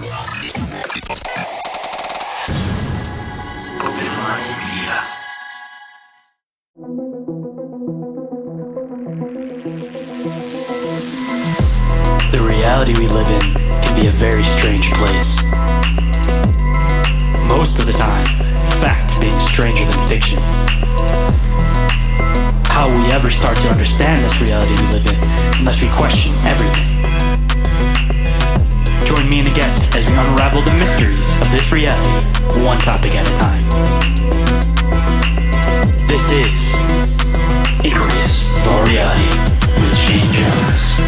The reality we live in can be a very strange place. Most of the time, fact being stranger than fiction. How will we ever start to understand this reality we live in unless we question everything? Join me and a guest as we unravel the mysteries of this reality, one topic at a time. This is Inquiries of Reality with Shayn Jones.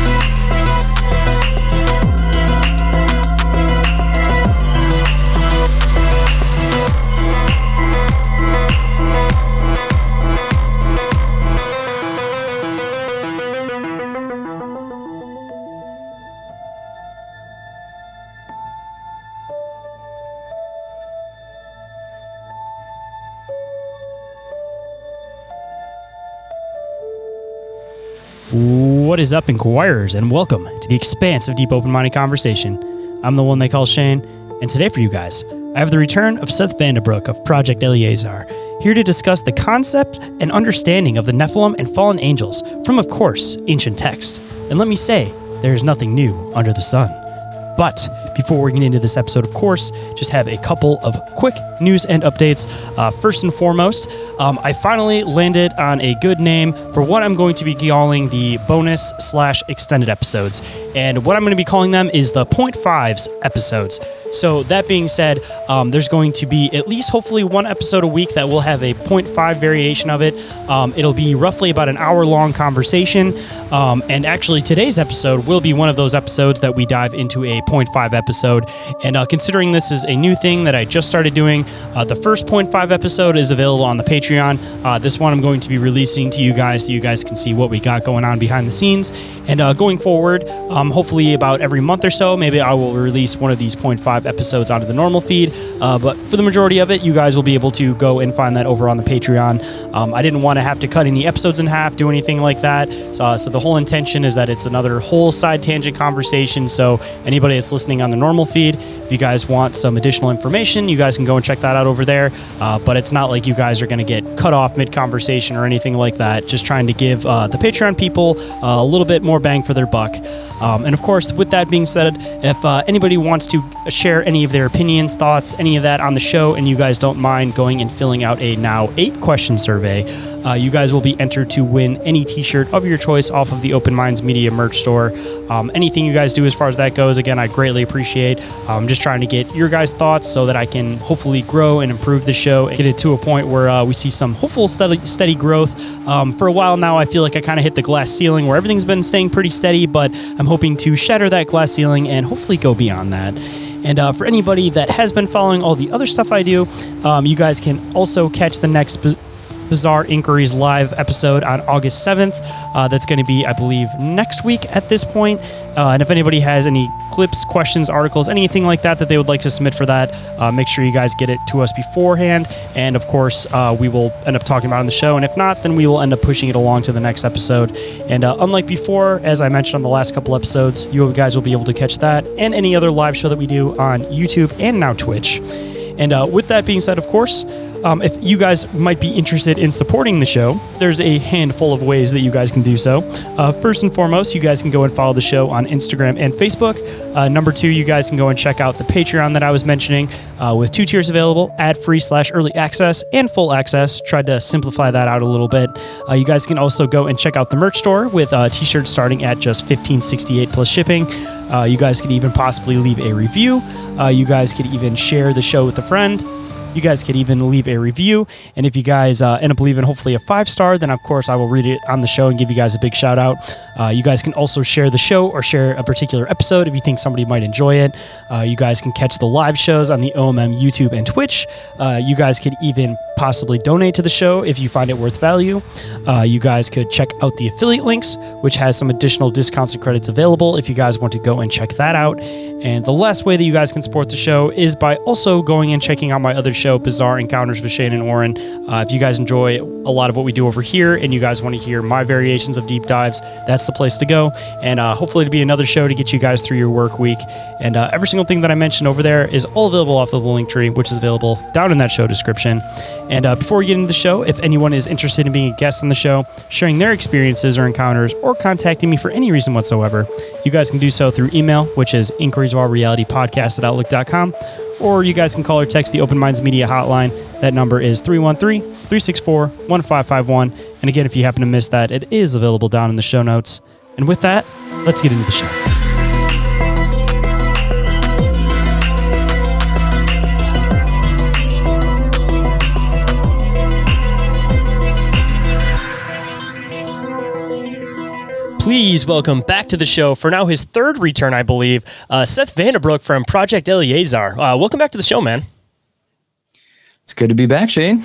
What is up, Inquirers, and welcome to the expanse of deep open-minded conversation. I'm the one they call Shane, and today for you guys, I have the return of Seth Vandebrooke of Project Eleazar, here to discuss the concept and understanding of the Nephilim and fallen angels from, of course, ancient text. And let me say, there is nothing new under the sun. But before we get into this episode, of course, just have a couple of quick news and updates. First and foremost, I finally landed on a good name for what I'm going to be calling the bonus/extended episodes. And what I'm going to be calling them is the 0.5s episodes. So that being said, there's going to be at least hopefully one episode a week that will have a 0.5 variation of it. It'll be roughly about an hour-long conversation. And actually, today's episode will be one of those episodes that we dive into a 0.5 episode. And considering this is a new thing that I just started doing, the first 0.5 episode is available on the Patreon. This one I'm going to be releasing to you guys so you guys can see what we got going on behind the scenes. And going forward, hopefully about every month or so, maybe I will release one of these 0.5 episodes onto the normal feed. But for the majority of it, you guys will be able to go and find that over on the Patreon. I didn't want to have to cut any episodes in half, do anything like that. So the whole intention is that it's another whole side tangent conversation. So anybody that's listening on the normal feed, if you guys want some additional information, you guys can go and check that out over there. But it's not like you guys are going to get cut off mid-conversation or anything like that. Just trying to give the Patreon people a little bit more bang for their buck. And of course, with that being said, if anybody wants to share any of their opinions, thoughts, any of that on the show, and you guys don't mind going and filling out a now 8-question survey, you guys will be entered to win any t-shirt of your choice off of the Open Minds Media merch store. Anything you guys do as far as that goes, again, I greatly appreciate. I'm just trying to get your guys' thoughts so that I can hopefully grow and improve the show and get it to a point where we see some hopeful steady growth. For a while now, I feel like I kind of hit the glass ceiling where everything's been staying pretty steady, but I'm hoping to shatter that glass ceiling and hopefully go beyond that. And for anybody that has been following all the other stuff I do, you guys can also catch the next Bizarre Inquiries live episode on August 7th. That's going to be, I believe, next week at this point. And if anybody has any clips, questions, articles, anything like that they would like to submit for that, make sure you guys get it to us beforehand. And of course, we will end up talking about it on the show. And if not, then we will end up pushing it along to the next episode. And unlike before, as I mentioned on the last couple episodes, you guys will be able to catch that and any other live show that we do on YouTube and now Twitch. And with that being said, of course, if you guys might be interested in supporting the show, there's a handful of ways that you guys can do so. First and foremost, you guys can go and follow the show on Instagram and Facebook. Number 2, you guys can go and check out the Patreon that I was mentioning with 2 tiers available, ad-free/early access and full access. Tried to simplify that out a little bit. You guys can also go and check out the merch store with t-shirts starting at just $15.68 plus shipping. You guys could even possibly leave a review. You guys could even share the show with a friend. You guys could even leave a review. And if you guys end up leaving hopefully a 5-star, then of course I will read it on the show and give you guys a big shout out. You guys can also share the show or share a particular episode if you think somebody might enjoy it. You guys can catch the live shows on the OMM YouTube and Twitch. You guys could even possibly donate to the show if you find it worth value. You guys could check out the affiliate links, which has some additional discounts and credits available if you guys want to go and check that out. And the last way that you guys can support the show is by also going and checking out my other show, Bizarre Encounters with Shayn Orin. If you guys enjoy a lot of what we do over here and you guys want to hear my variations of deep dives, that's the place to go. And hopefully it'll be another show to get you guys through your work week. And every single thing that I mentioned over there is all available off of the link tree, which is available down in that show description. And before we get into the show, if anyone is interested in being a guest on the show, sharing their experiences or encounters, or contacting me for any reason whatsoever, you guys can do so through email, which is inquirieswhilerealitypodcast@outlook.com, or you guys can call or text the Open Minds Media hotline. That number is 313-364-1551. And again, if you happen to miss that, it is available down in the show notes. And with that, let's get into the show. Please welcome back to the show, for now his third return, I believe, Seth Vandebrooke from Project Eleazar. Welcome back to the show, man. It's good to be back, Shayn.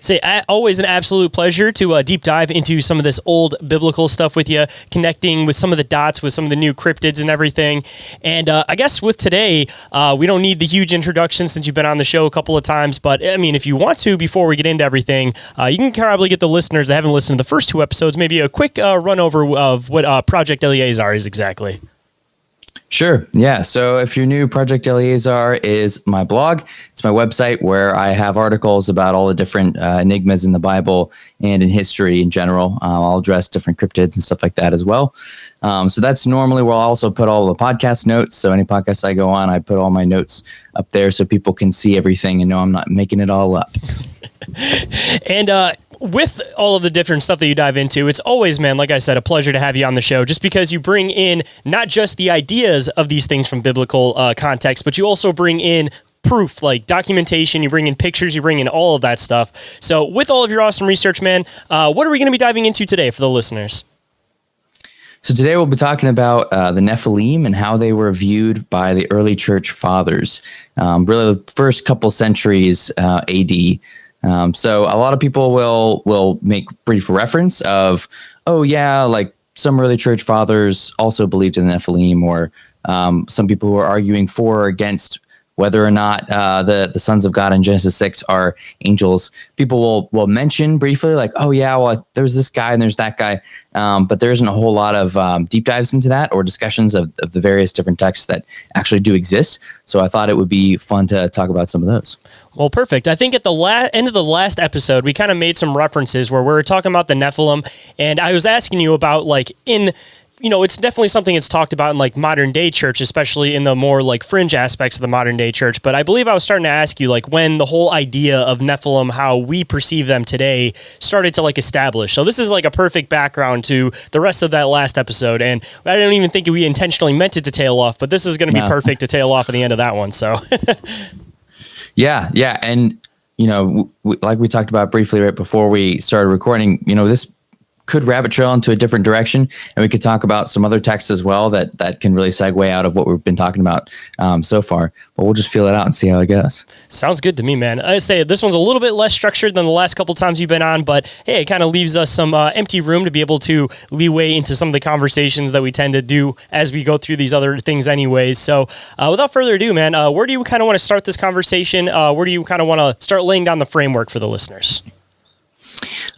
Say, always an absolute pleasure to deep dive into some of this old biblical stuff with you, connecting with some of the dots with some of the new cryptids and everything. And I guess with today, we don't need the huge introduction since you've been on the show a couple of times. But I mean, if you want to, before we get into everything, you can probably get the listeners that haven't listened to the first two episodes, maybe a quick run over of what Project Eleazar is exactly. Sure. Yeah. So if you're new, Project Eleazar is my blog. It's my website where I have articles about all the different enigmas in the Bible and in history in general. I'll address different cryptids and stuff like that as well. So that's normally where I'll also put all the podcast notes. So any podcast I go on, I put all my notes up there so people can see everything and know I'm not making it all up. And with all of the different stuff that you dive into, it's always, man, like I said, a pleasure to have you on the show, just because you bring in not just the ideas of these things from biblical context, but you also bring in proof, like documentation, you bring in pictures, you bring in all of that stuff. So with all of your awesome research, man, what are we going to be diving into today for the listeners? So today we'll be talking about the Nephilim and how they were viewed by the early church fathers, really the first couple centuries AD. So a lot of people will make brief reference of, oh yeah, like some early church fathers also believed in the Nephilim, or some people who are arguing for or against whether or not the sons of God in Genesis 6 are angels. People will mention briefly like, oh yeah, well, there's this guy and there's that guy. But there isn't a whole lot of deep dives into that or discussions of the various different texts that actually do exist. So I thought it would be fun to talk about some of those. Well, perfect. I think at the end of the last episode, we kind of made some references where we were talking about the Nephilim, and I was asking you about it's definitely something that's talked about in like modern day church, especially in the more like fringe aspects of the modern day church. But I believe I was starting to ask you like when the whole idea of Nephilim, how we perceive them today, started to like establish. So this is like a perfect background to the rest of that last episode. And I don't even think we intentionally meant it to tail off, but this is going to be perfect to tail off at the end of that one. So yeah. And, like we talked about briefly right before we started recording, this could rabbit trail into a different direction, and we could talk about some other texts as well that can really segue out of what we've been talking about so far. But we'll just feel it out and see how it goes. Sounds good to me, man. I say this one's a little bit less structured than the last couple times you've been on, but hey, it kind of leaves us some empty room to be able to leeway into some of the conversations that we tend to do as we go through these other things anyways. So without further ado, man, where do you kind of want to start this conversation? Where do you kind of want to start laying down the framework for the listeners?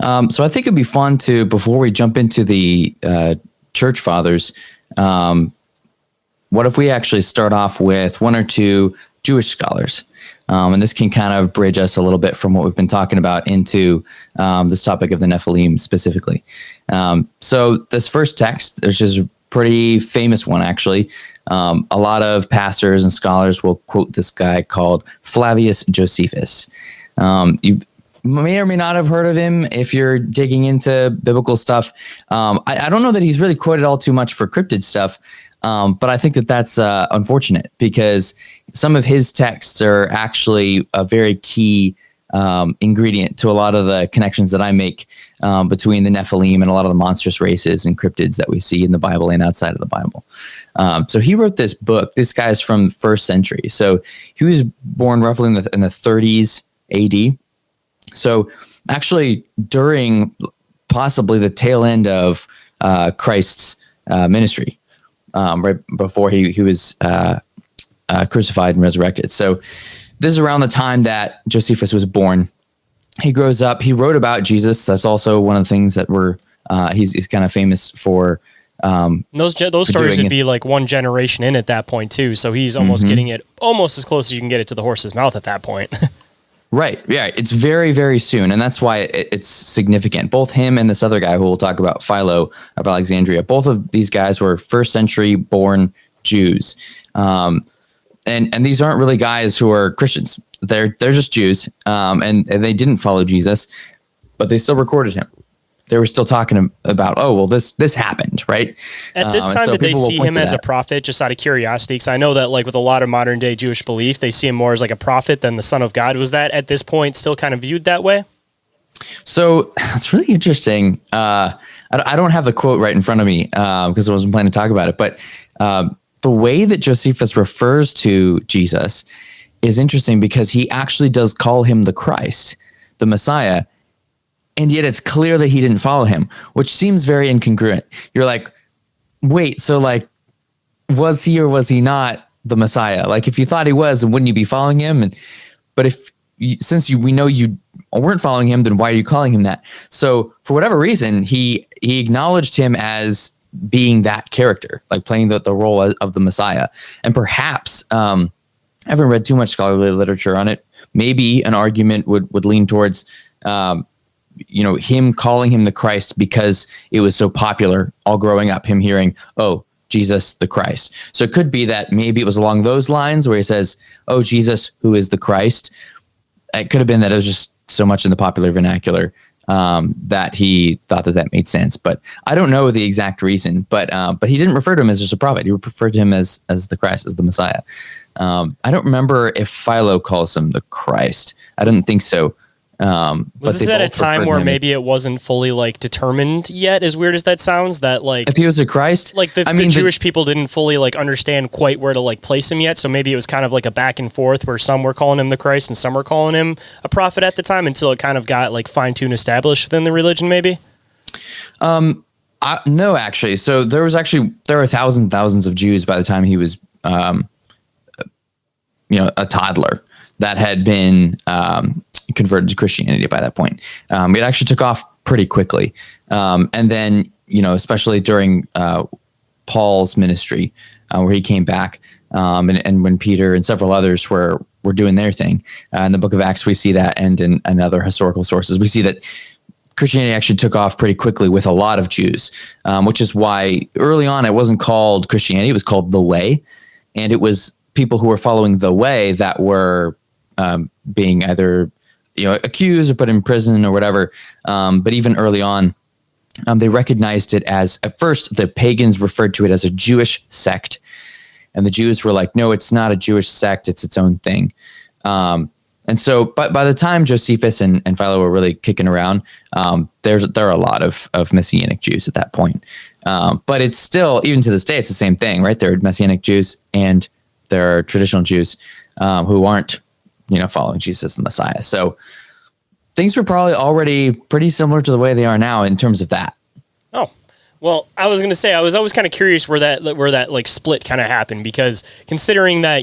So I think it'd be fun to, before we jump into the church fathers, what if we actually start off with one or two Jewish scholars? And this can kind of bridge us a little bit from what we've been talking about into this topic of the Nephilim specifically. So this first text, which is a pretty famous one, actually. A lot of pastors and scholars will quote this guy called Flavius Josephus. You may or may not have heard of him if you're digging into biblical stuff. I don't know that he's really quoted all too much for cryptid stuff, but I think that that's unfortunate because some of his texts are actually a very key ingredient to a lot of the connections that I make between the Nephilim and a lot of the monstrous races and cryptids that we see in the Bible and outside of the Bible. So he wrote this book. This guy's from the 1st century. So he was born roughly in the 30s AD. So actually, during possibly the tail end of Christ's ministry, right before he was crucified and resurrected. So this is around the time that Josephus was born. He grows up. He wrote about Jesus. That's also one of the things that he's kind of famous for. Those stories would be like one generation in at that point too. So he's almost getting it almost as close as you can get it to the horse's mouth at that point. Right. Yeah. It's very, very soon. And that's why it's significant. Both him and this other guy who we'll talk about, Philo of Alexandria, both of these guys were first century born Jews. And these aren't really guys who are Christians. They're just Jews. And they didn't follow Jesus, but they still recorded him. They were still talking about, oh, well, this happened, right? At this time, did they see him as a prophet, just out of curiosity? Because I know that, like with a lot of modern day Jewish belief, they see him more as like a prophet than the Son of God. Was that at this point still kind of viewed that way? So it's really interesting. I don't have the quote right in front of me because I wasn't planning to talk about it. But the way that Josephus refers to Jesus is interesting because he actually does call him the Christ, the Messiah. And yet it's clear that he didn't follow him, which seems very incongruent. You're like, wait, so like, was he or was he not the Messiah? Like, if you thought he was, wouldn't you be following him? But we know you weren't following him, then why are you calling him that? So for whatever reason, he acknowledged him as being that character, like playing the role of the Messiah. And perhaps, I haven't read too much scholarly literature on it. Maybe an argument would lean towards, him calling him the Christ because it was so popular all growing up, him hearing, oh, Jesus, the Christ. So it could be that maybe it was along those lines where he says, oh, Jesus, who is the Christ. It could have been that it was just so much in the popular vernacular that he thought that made sense. But I don't know the exact reason, but he didn't refer to him as just a prophet. He referred to him as the Christ, as the Messiah. I don't remember if Philo calls him the Christ. I don't think so. Was this at a time where maybe it wasn't fully like determined yet, as weird as that sounds, that like if he was a Christ, like the Jewish people didn't fully like understand quite where to like place him yet. So maybe it was kind of like a back and forth where some were calling him the Christ and some were calling him a prophet at the time until it kind of got like fine-tuned established within the religion, maybe. No, actually. So there were thousands and thousands of Jews by the time he was, a toddler that had been, converted to Christianity by that point. It actually took off pretty quickly. And then, especially during Paul's ministry, where he came back, and when Peter and several others were doing their thing. In the book of Acts, we see that, and in other historical sources, we see that Christianity actually took off pretty quickly with a lot of Jews, which is why early on it wasn't called Christianity, it was called the Way. And it was people who were following the Way that were being either accused or put in prison or whatever. But even early on, they recognized it as, at first, the pagans referred to it as a Jewish sect. And the Jews were like, no, it's not a Jewish sect. It's its own thing. And so by the time Josephus and Philo were really kicking around, there are a lot of Messianic Jews at that point. But it's still, even to this day, it's the same thing, right? There are Messianic Jews and there are traditional Jews who aren't following Jesus the Messiah. So things were probably already pretty similar to the way they are now in terms of that. Oh, well, I was going to say, I was always kind of curious where that like split kind of happened, because considering that,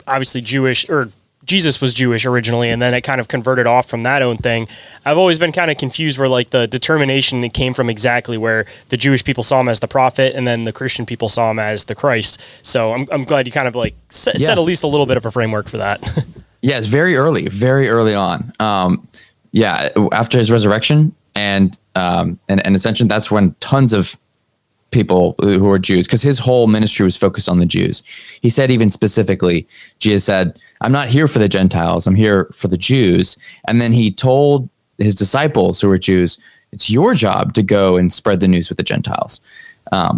obviously Jesus was Jewish originally, and then it kind of converted off from that own thing. I've always been kind of confused where like the determination it came from exactly, where the Jewish people saw him as the prophet and then the Christian people saw him as the Christ. So I'm glad you kind of like set at least a little bit of a framework for that. Yeah, it's very early on. After his resurrection and ascension, that's when tons of people who were Jews, because his whole ministry was focused on the Jews. He said, even specifically, Jesus said, I'm not here for the Gentiles, I'm here for the Jews. And then he told his disciples who were Jews, it's your job to go and spread the news with the Gentiles.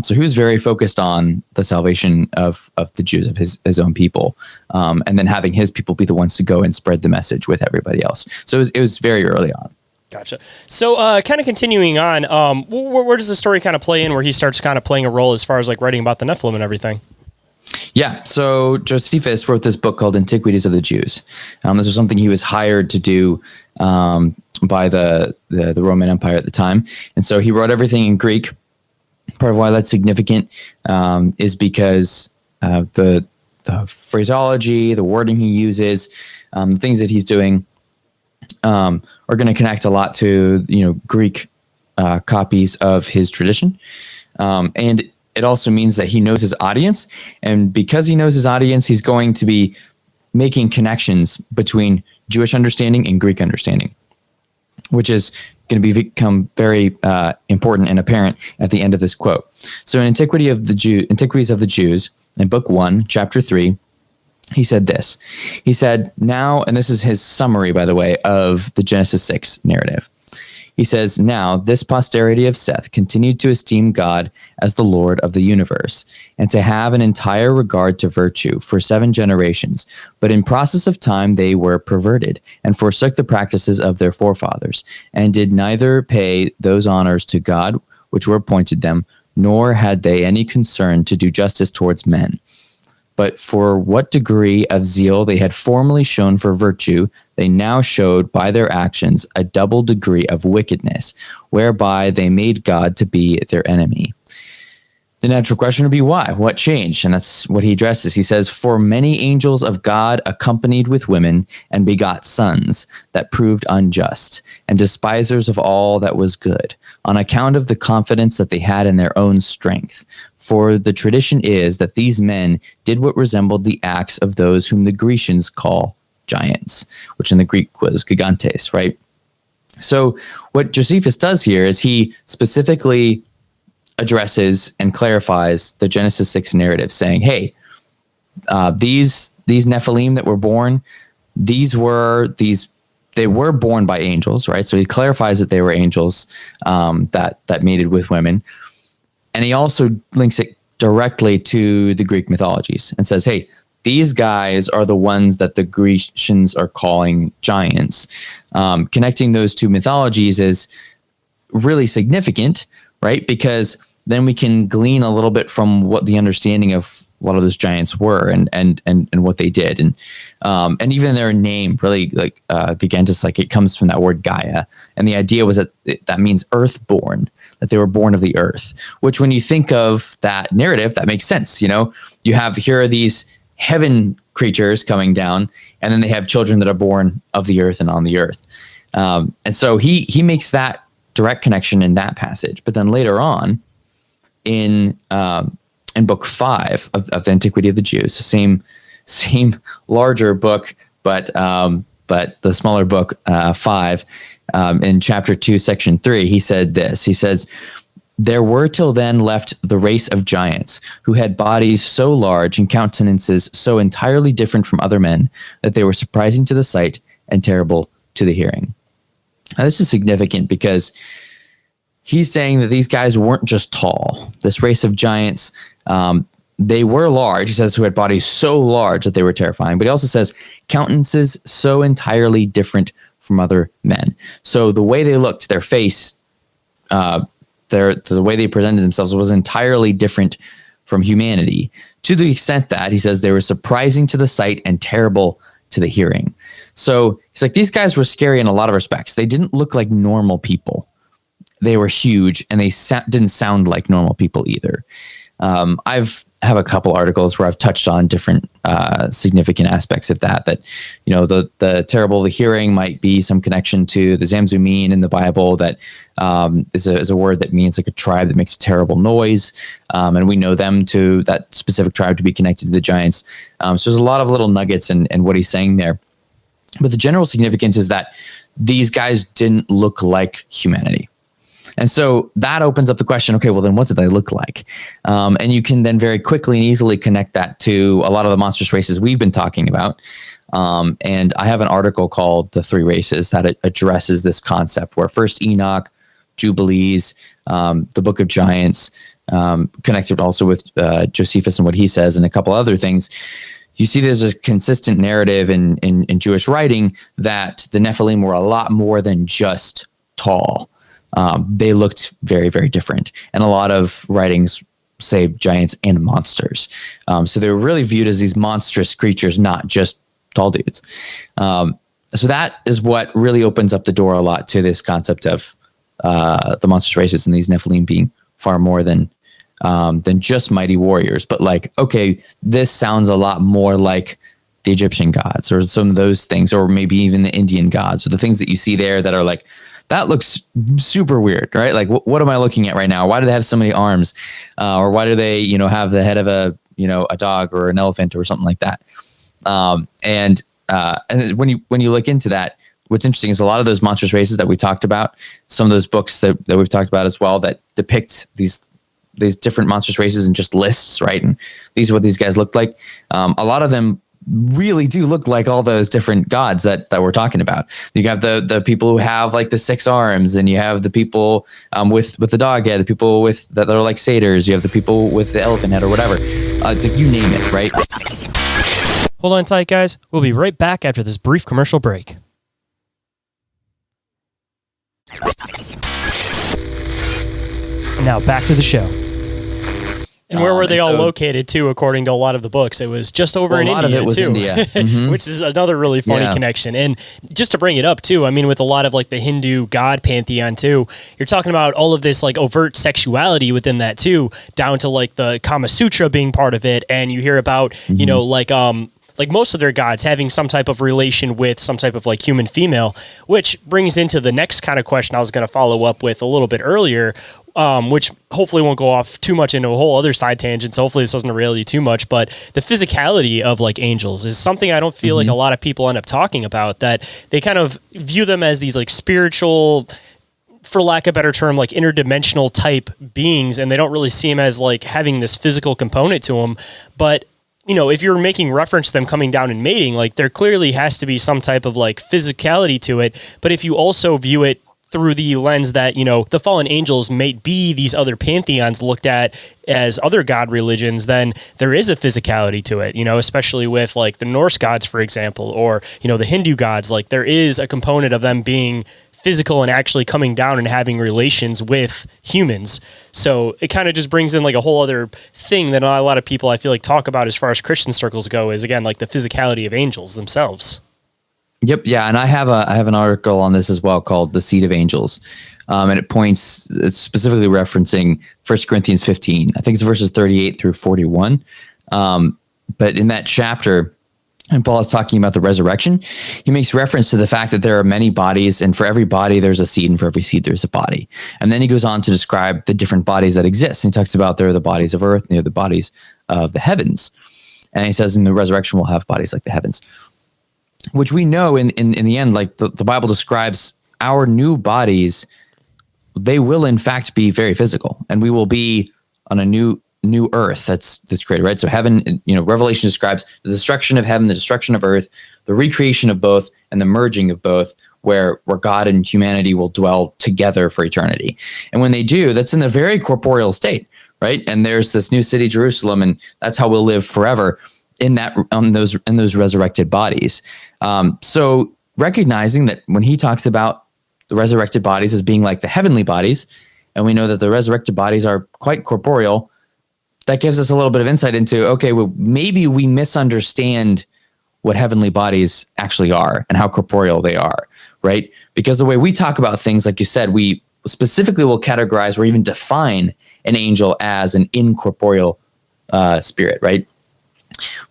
So he was very focused on the salvation of the Jews, of his own people, and then having his people be the ones to go and spread the message with everybody else. So it was very early on. Gotcha. So kind of continuing on, where does the story kind of play in where he starts kind of playing a role as far as like writing about the Nephilim and everything? Yeah, so Josephus wrote this book called Antiquities of the Jews. This was something he was hired to do by the Roman Empire at the time. And so he wrote everything in Greek. Part of why that's significant is because the phraseology, the wording he uses, the things that he's doing are going to connect a lot to, Greek copies of his tradition. And it also means that he knows his audience. And because he knows his audience, he's going to be making connections between Jewish understanding and Greek understanding, which is going to become very important and apparent at the end of this quote. So in Antiquities of the Jews, in Book 1, Chapter 3, he said this. He said, now, and this is his summary, by the way, of the Genesis 6 narrative. He says, now this posterity of Seth continued to esteem God as the Lord of the universe, and to have an entire regard to virtue for 7 generations. But in process of time they were perverted, and forsook the practices of their forefathers, and did neither pay those honors to God which were appointed them, nor had they any concern to do justice towards men. But for what degree of zeal they had formerly shown for virtue, they now showed by their actions a double degree of wickedness, whereby they made God to be their enemy. The natural question would be why? What changed? And that's what he addresses. He says, for many angels of God accompanied with women and begot sons that proved unjust and despisers of all that was good, on account of the confidence that they had in their own strength. For the tradition is that these men did what resembled the acts of those whom the Grecians call giants, which in the Greek was gigantes, right? So what Josephus does here is he specifically addresses and clarifies the Genesis 6 narrative, saying, hey, these Nephilim that were born, they were born by angels, right? So he clarifies that they were angels that mated with women. And he also links it directly to the Greek mythologies and says, hey, these guys are the ones that the Grecians are calling giants. Connecting those two mythologies is really significant, right? Because then we can glean a little bit from what the understanding of a lot of those giants were and what they did. And even their name, really, like gigantus, like it comes from that word Gaia. And the idea was that that means earthborn, that they were born of the earth, which when you think of that narrative, that makes sense. You have, here are these heaven creatures coming down, and then they have children that are born of the earth and on the earth. And so he makes that direct connection in that passage. But then later on in Book 5 of the Antiquity of the Jews, same larger book, but the smaller book 5, in chapter 2, section 3, he said this. He says, there were till then left the race of giants who had bodies so large and countenances so entirely different from other men that they were surprising to the sight and terrible to the hearing. Now, this is significant because he's saying that these guys weren't just tall. This race of giants, they were large. He says, who had bodies so large that they were terrifying. But he also says countenances so entirely different from other men. So the way they looked, their face, the way they presented themselves was entirely different from humanity, to the extent that he says they were surprising to the sight and terrible to the hearing. So he's like, these guys were scary in a lot of respects. They didn't look like normal people. They were huge, and they didn't sound like normal people either. Have a couple articles where I've touched on different significant aspects of that. The terrible the hearing might be some connection to the Zamzummim in the Bible. That is a word that means like a tribe that makes a terrible noise, and we know them to that specific tribe to be connected to the giants. So there's a lot of little nuggets in what he's saying there. But the general significance is that these guys didn't look like humanity. And so that opens up the question, okay, well then what did they look like? And you can then very quickly and easily connect that to a lot of the monstrous races we've been talking about. And I have an article called The Three Races that addresses this concept, where first Enoch, Jubilees, the Book of Giants, connected also with Josephus and what he says and a couple other things. You see there's a consistent narrative in Jewish writing that the Nephilim were a lot more than just tall. They looked very, very different. And a lot of writings say giants and monsters. So they were really viewed as these monstrous creatures, not just tall dudes. So that is what really opens up the door a lot to this concept of the monstrous races and these Nephilim being far more than just mighty warriors. But like, okay, this sounds a lot more like the Egyptian gods or some of those things, or maybe even the Indian gods, or the things that you see there that are like, that looks super weird, right? Like, what am I looking at right now? Why do they have so many arms? Or why do they, have the head of a dog or an elephant or something like that? And when you look into that, what's interesting is a lot of those monstrous races that we talked about, some of those books that we've talked about as well, that depict these different monstrous races in just lists, right? And these are what these guys looked like. A lot of them really do look like all those different gods that we're talking about. You have the people who have like the 6 arms, and you have the people with the dog head, the people with that are like satyrs, you have the people with the elephant head or whatever. It's like, you name it, right? Hold on tight, guys. We'll be right back after this brief commercial break. And now back to the show. And where were they all located too? According to a lot of the books, it was just over in India. A lot of it was too, India, which is another really funny connection. And just to bring it up too, I mean, with a lot of like the Hindu god pantheon too, you're talking about all of this like overt sexuality within that too, down to like the Kama Sutra being part of it, and you hear about like most of their gods having some type of relation with some type of like human female, which brings into the next kind of question I was going to follow up with a little bit earlier, which hopefully won't go off too much into a whole other side tangent. So hopefully this doesn't derail you too much, but the physicality of like angels is something I don't feel like a lot of people end up talking about, that they kind of view them as these like spiritual, for lack of a better term, like interdimensional type beings. And they don't really see them as like having this physical component to them. But if you're making reference to them coming down and mating, like there clearly has to be some type of like physicality to it. But if you also view it through the lens that, the fallen angels may be these other pantheons looked at as other god religions, then there is a physicality to it, especially with like the Norse gods, for example, or, the Hindu gods. Like there is a component of them being physical and actually coming down and having relations with humans. So it kind of just brings in like a whole other thing that not a lot of people I feel like talk about as far as Christian circles go, is again like the physicality of angels themselves. Yep. Yeah. And I have an article on this as well called The Seed of Angels. And it's specifically referencing 1 Corinthians 15. I think it's verses 38 through 41. But in that chapter, and Paul is talking about the resurrection, he makes reference to the fact that there are many bodies, and for every body there's a seed, and for every seed there's a body. And then he goes on to describe the different bodies that exist. And he talks about there are the bodies of earth, and there are the bodies of the heavens. And he says in the resurrection we'll have bodies like the heavens, which we know in the end, like the Bible describes our new bodies, they will in fact be very physical, and we will be on a new earth that's created, right? So heaven, Revelation describes the destruction of heaven, the destruction of earth, the recreation of both, and the merging of both, where God and humanity will dwell together for eternity. And when they do, that's in a very corporeal state, right? And there's this new city, Jerusalem, and that's how we'll live forever in those resurrected bodies. So recognizing that when he talks about the resurrected bodies as being like the heavenly bodies, and we know that the resurrected bodies are quite corporeal, that gives us a little bit of insight into, okay, well, maybe we misunderstand what heavenly bodies actually are and how corporeal they are, right? Because the way we talk about things, like you said, we specifically will categorize or even define an angel as an incorporeal spirit, right?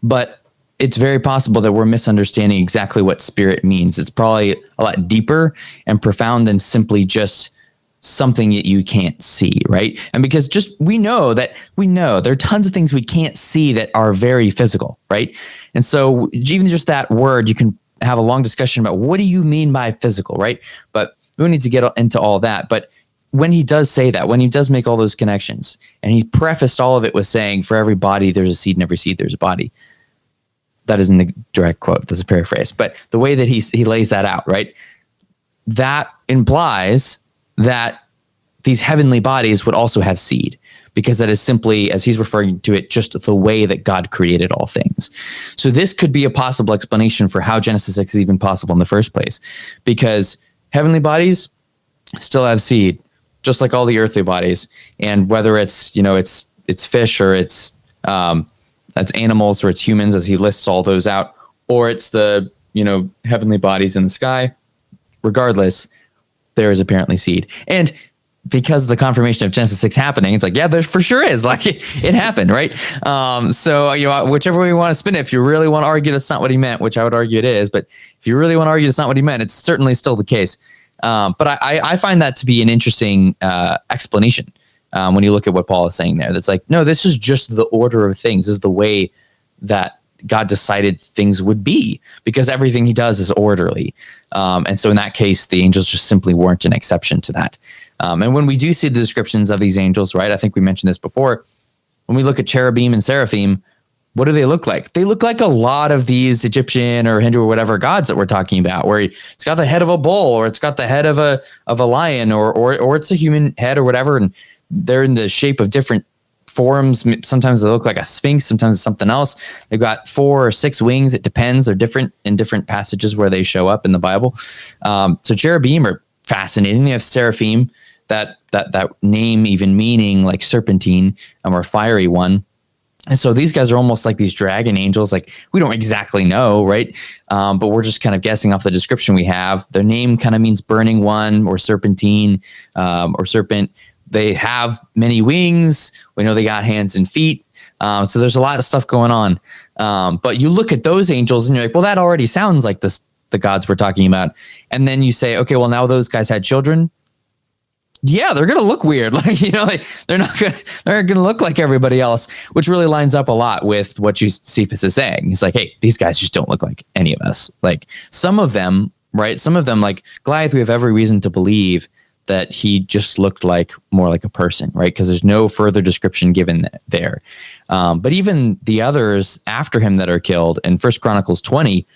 But it's very possible that we're misunderstanding exactly what spirit means. It's probably a lot deeper and profound than simply just something that you can't see, right? And because we know there are tons of things we can't see that are very physical, right? And so even just that word, you can have a long discussion about what do you mean by physical, right? But we don't need to get into all that. But when he does say that, when he does make all those connections, and he prefaced all of it with saying, for every body there's a seed, and every seed there's a body. That isn't a direct quote, that's a paraphrase. But the way that he lays that out, right? That implies that these heavenly bodies would also have seed, because that is simply, as he's referring to it, just the way that God created all things. So this could be a possible explanation for how Genesis 6 is even possible in the first place, because heavenly bodies still have seed, just like all the earthly bodies. And whether it's fish, or it's animals, or it's humans, as he lists all those out, or it's the heavenly bodies in the sky. Regardless, there is apparently seed. And because the confirmation of Genesis 6 happening, it's like, yeah, there for sure is. Like it happened, right? So, whichever way you want to spin it, if you really want to argue that's not what he meant, which I would argue it is, but if you really want to argue that's not what he meant, it's certainly still the case. But I find that to be an interesting explanation when you look at what Paul is saying there. That's like, no, this is just the order of things. This is the way that God decided things would be, because everything he does is orderly. And so in that case, the angels just simply weren't an exception to that. And when we do see the descriptions of these angels, right, I think we mentioned this before, when we look at cherubim and seraphim, what do they look like? They look like a lot of these Egyptian or Hindu or whatever gods that we're talking about, where it's got the head of a bull, or it's got the head of a lion, or it's a human head or whatever. And they're in the shape of different forms. Sometimes they look like a sphinx, sometimes it's something else. They've got 4 or 6 wings. It depends. They're different in different passages where they show up in the Bible. So cherubim are fascinating. They have seraphim, that name even meaning like serpentine, or fiery one. And so these guys are almost like these dragon angels. Like, we don't exactly know, right? But we're just kind of guessing off the description we have. Their name kind of means burning one, or serpentine, or serpent. They have many wings. We know they got hands and feet. So there's a lot of stuff going on. But you look at those angels and you're like, well, that already sounds like the gods we're talking about. And then you say, okay, well, now those guys had children. Yeah, they're going to look weird. They're not going to look like everybody else, which really lines up a lot with what Josephus is saying. He's like, hey, these guys just don't look like any of us. Like some of them, right? Some of them, like Goliath, we have every reason to believe that he just looked more like a person, right? Because there's no further description given there. But even the others after him that are killed in 1 Chronicles 20,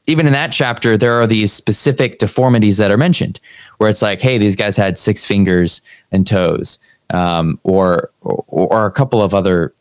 even in that chapter, there are these specific deformities that are mentioned, where it's like, hey, these guys had 6 fingers and toes, or a couple of other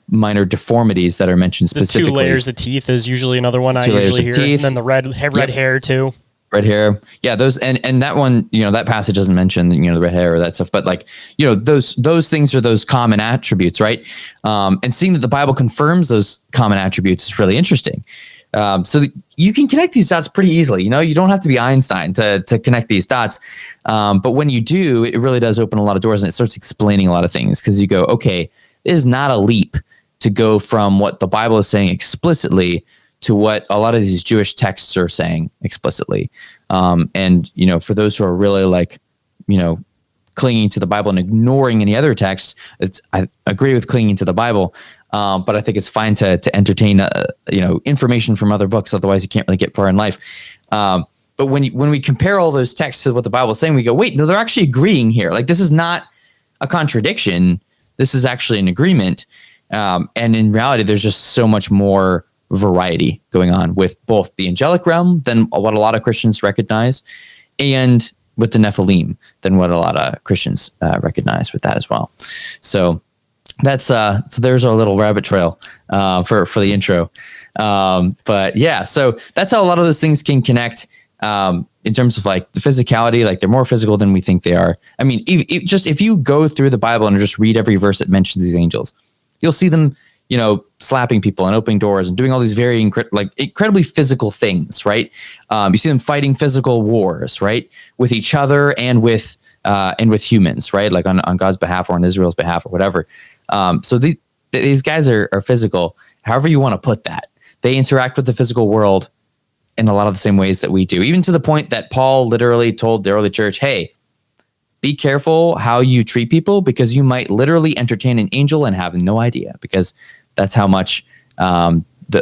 minor deformities that are mentioned specifically. The 2 layers of teeth is usually another one I usually hear. Teeth. And then the red hair too. Red hair. Yeah, those and that one, that passage doesn't mention, the red hair or that stuff, but like, those things are those common attributes, right? And seeing that the Bible confirms those common attributes is really interesting. So you can connect these dots pretty easily. You don't have to be Einstein to connect these dots. But when you do, it really does open a lot of doors, and it starts explaining a lot of things, because you go, okay, this is not a leap to go from what the Bible is saying explicitly to what a lot of these Jewish texts are saying explicitly. And, for those who are really like, clinging to the Bible and ignoring any other texts, I agree with clinging to the Bible. But I think it's fine to entertain, information from other books. Otherwise you can't really get far in life. But when we compare all those texts to what the Bible is saying, we go, wait, no, they're actually agreeing here. Like, this is not a contradiction. This is actually an agreement. And in reality, there's just so much more variety going on with both the angelic realm than what a lot of Christians recognize, and with the Nephilim than what a lot of Christians recognize with that as well. So that's so there's our little rabbit trail for the intro. But yeah, so that's how a lot of those things can connect in terms of like the physicality. Like, they're more physical than we think they are. I mean, if you go through the Bible and just read every verse that mentions these angels, you'll see them, slapping people and opening doors and doing all these very incredibly physical things, right? You see them fighting physical wars, right, with each other and with humans, right, like on God's behalf or on Israel's behalf or whatever. So these guys are physical, however you want to put that. They interact with the physical world in a lot of the same ways that we do, even to the point that Paul literally told the early church, hey, be careful how you treat people, because you might literally entertain an angel and have no idea, because that's how much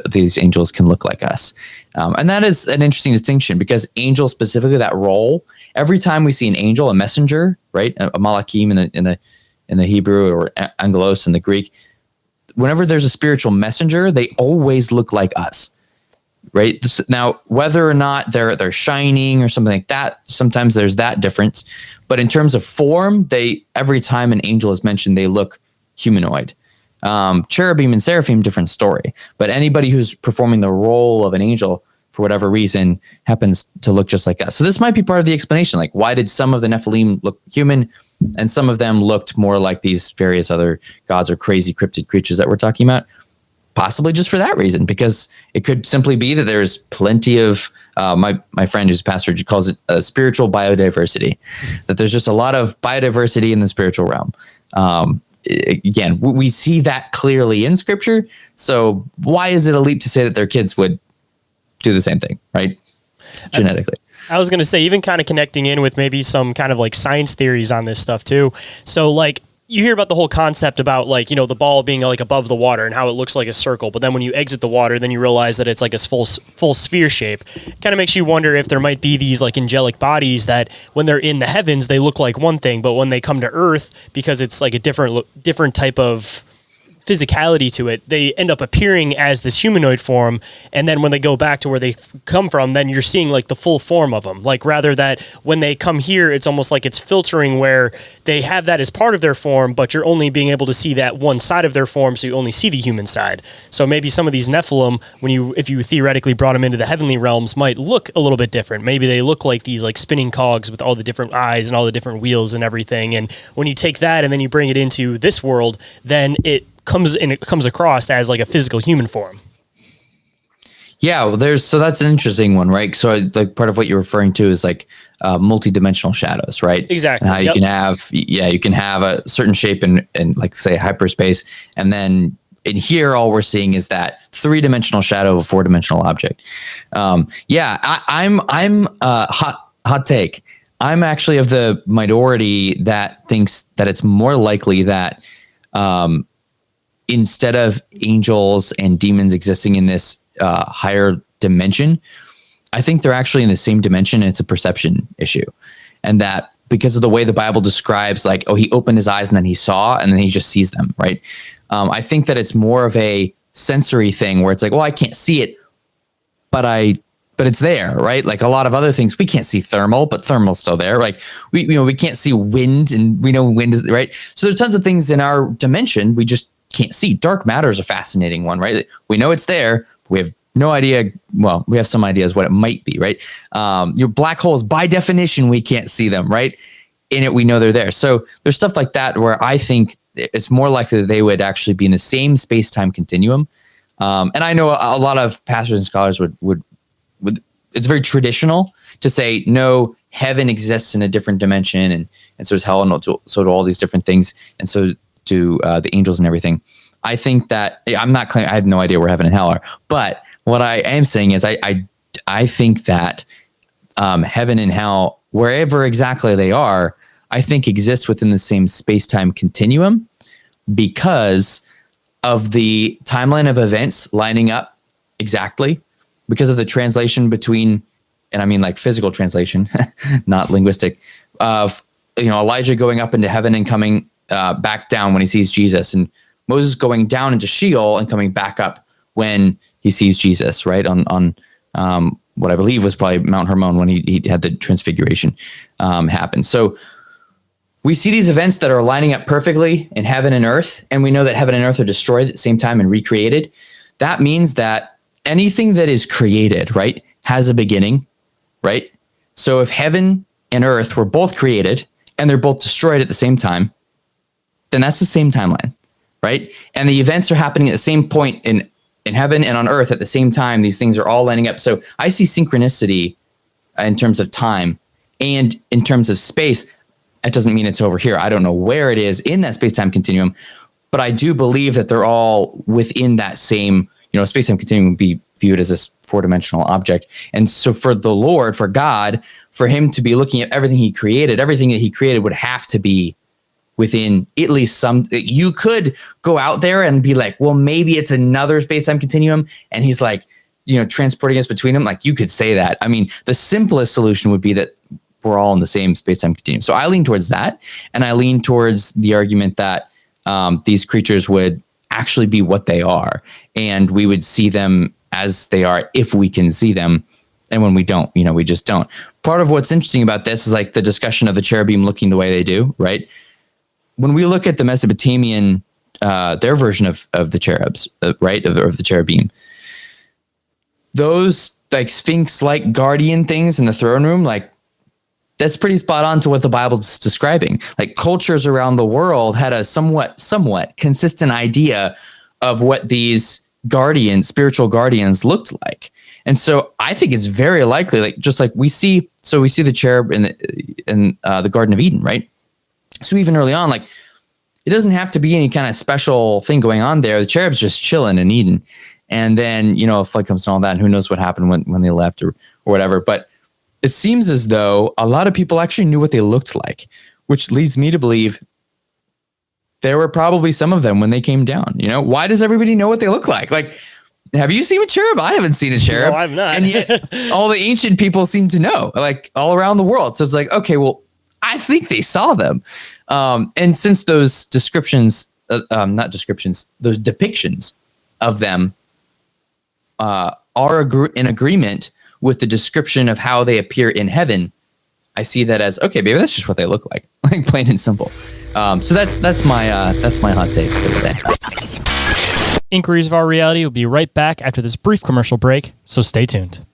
these angels can look like us. And that is an interesting distinction, because angel, specifically that role, every time we see an angel, a messenger, right, a malakim in the Hebrew, or angelos in the Greek, whenever there's a spiritual messenger, they always look like us. Right. Now, whether or not they're shining or something like that, sometimes there's that difference. But in terms of form, every time an angel is mentioned, they look humanoid. Cherubim and seraphim, different story. But anybody who's performing the role of an angel, for whatever reason, happens to look just like us. So this might be part of the explanation. Like, why did some of the Nephilim look human and some of them looked more like these various other gods or crazy cryptid creatures that we're talking about? possibly just for that reason, because it could simply be that there's plenty of my friend who's a pastor calls it spiritual biodiversity, that there's just a lot of biodiversity in the spiritual realm. Again, we see that clearly in scripture. So why is it a leap to say that their kids would do the same thing, right? Genetically. I was going to say, even kind of connecting in with maybe some kind of like science theories on this stuff too. So like you hear about the whole concept about like, the ball being like above the water and how it looks like a circle. But then when you exit the water, then you realize that it's like a full sphere shape. Kind of makes you wonder if there might be these like angelic bodies that when they're in the heavens, they look like one thing. But when they come to earth, because it's like a different type of physicality to it, they end up appearing as this humanoid form, and then when they go back to where they come from, then you're seeing like the full form of them. Like rather that when they come here, it's almost like it's filtering where they have that as part of their form, but you're only being able to see that one side of their form, so you only see the human side. So maybe some of these Nephilim, if you theoretically brought them into the heavenly realms, might look a little bit different. Maybe they look like these like spinning cogs with all the different eyes and all the different wheels and everything. And when you take that and then you bring it into this world, then it comes across as like a physical human form. Yeah, well, so that's an interesting one, right? So like part of what you're referring to is like multi-dimensional shadows, right? Exactly. And how you can have a certain shape in like say hyperspace, and then in here all we're seeing is that 3-dimensional shadow of a 4-dimensional object. I'm hot take. I'm actually of the minority that thinks that it's more likely that instead of angels and demons existing in this higher dimension, I think they're actually in the same dimension, and it's a perception issue. And that because of the way the Bible describes, like, oh, he opened his eyes and then he saw, and then he just sees them, right? I think that it's more of a sensory thing where it's like, well, I can't see it, but it's there, right? Like a lot of other things, we can't see thermal, but thermal's still there. Like we can't see wind, and we know wind is right. So there's tons of things in our dimension we just can't see. Dark matter is a fascinating one, right? We know it's there. We have no idea. Well, we have some ideas what it might be, right? Your black holes, by definition, we can't see them, right? In it, we know they're there. So there's stuff like that where I think it's more likely that they would actually be in the same space-time continuum. And I know a lot of pastors and scholars would it's very traditional to say, no, heaven exists in a different dimension, and so does hell, and so do all these different things, and so do the angels and everything. I think that I'm not claiming, I have no idea where heaven and hell are, but what I am saying is I think that heaven and hell, wherever exactly they are, I think exist within the same space-time continuum because of the timeline of events lining up exactly, because of the translation between, and I mean like physical translation, not linguistic, of Elijah going up into heaven and coming back down when he sees Jesus, and Moses going down into Sheol and coming back up when he sees Jesus, right? On what I believe was probably Mount Hermon when he had the transfiguration happen. So we see these events that are lining up perfectly in heaven and earth, and we know that heaven and earth are destroyed at the same time and recreated. That means that anything that is created, right, has a beginning, right? So if heaven and earth were both created and they're both destroyed at the same time, then that's the same timeline, right? And the events are happening at the same point in heaven and on earth at the same time. These things are all lining up. So I see synchronicity in terms of time and in terms of space. That doesn't mean it's over here. I don't know where it is in that space-time continuum, but I do believe that they're all within that same, space-time continuum would be viewed as this 4-dimensional object. And so for the Lord, for God, for him to be looking at everything he created would have to be within at least some. You could go out there and be like, well, maybe it's another space-time continuum, and he's like, transporting us between them. Like, you could say that. I mean, the simplest solution would be that we're all in the same space-time continuum. So I lean towards that, and I lean towards the argument that these creatures would actually be what they are, and we would see them as they are if we can see them. And when we don't, we just don't. Part of what's interesting about this is like the discussion of the cherubim looking the way they do, right? When we look at the Mesopotamian, their version of the cherubs, right, of the cherubim, those like Sphinx-like guardian things in the throne room, like, that's pretty spot on to what the Bible's describing. Like, cultures around the world had a somewhat consistent idea of what these spiritual guardians looked like. And so I think it's very likely, like just like we see the cherub in the Garden of Eden, right? So even early on, like it doesn't have to be any kind of special thing going on there. The cherub's just chilling in Eden. And then, a flood comes and all that, and who knows what happened when they left or whatever. But it seems as though a lot of people actually knew what they looked like, which leads me to believe there were probably some of them when they came down. Why does everybody know what they look like? Like, have you seen a cherub? I haven't seen a cherub. No, I've not. And yet all the ancient people seem to know, like all around the world. So it's like, okay, well, I think they saw them. And since those descriptions, those depictions of them are in agreement with the description of how they appear in heaven, I see that as, okay, maybe that's just what they look like plain and simple. So that's my hot take for the day. Inquiries of Our Reality will be right back after this brief commercial break, so stay tuned.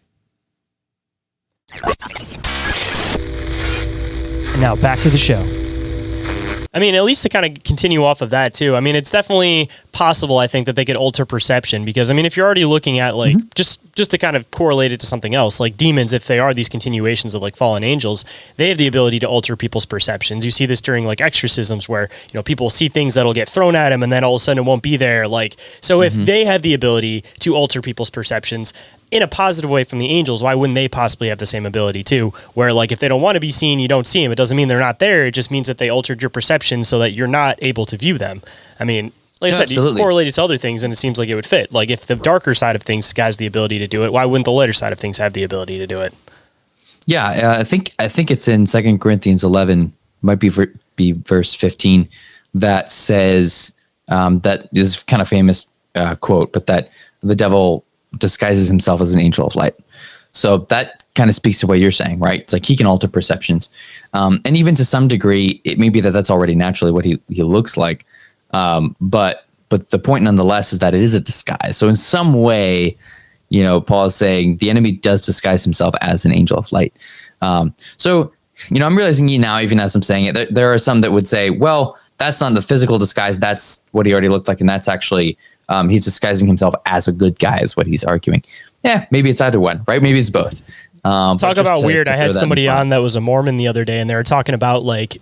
And now back to the show. I mean, at least to kind of continue off of that too. I mean, it's definitely possible, I think, that they could alter perception because, I mean, if you're already looking at like just to kind of correlate it to something else, like demons, if they are these continuations of like fallen angels, they have the ability to alter people's perceptions. You see this during like exorcisms where, people see things that'll get thrown at them and then all of a sudden it won't be there. Like, so if they have the ability to alter people's perceptions in a positive way from the angels, why wouldn't they possibly have the same ability too? Where like if they don't want to be seen, you don't see them. It doesn't mean they're not there. It just means that they altered your perception so that you're not able to view them. I mean, like I said, absolutely. You correlate it to other things and it seems like it would fit. Like if the darker side of things has the ability to do it, why wouldn't the lighter side of things have the ability to do it? Yeah, I think it's in 2 Corinthians 11, might be verse 15, that says that is kind of famous quote, but that the devil disguises himself as an angel of light. So that kind of speaks to what you're saying, right? It's like he can alter perceptions, and even to some degree, it may be that that's already naturally what he looks like. But the point nonetheless is that it is a disguise. So in some way, Paul is saying the enemy does disguise himself as an angel of light. So I'm realizing now, even as I'm saying it, there are some that would say, well, that's not the physical disguise. That's what he already looked like. And that's actually, he's disguising himself as a good guy is what he's arguing. Yeah, maybe it's either one, right? Maybe it's both. Talk about weird. I had somebody on that was a Mormon the other day and they were talking about like,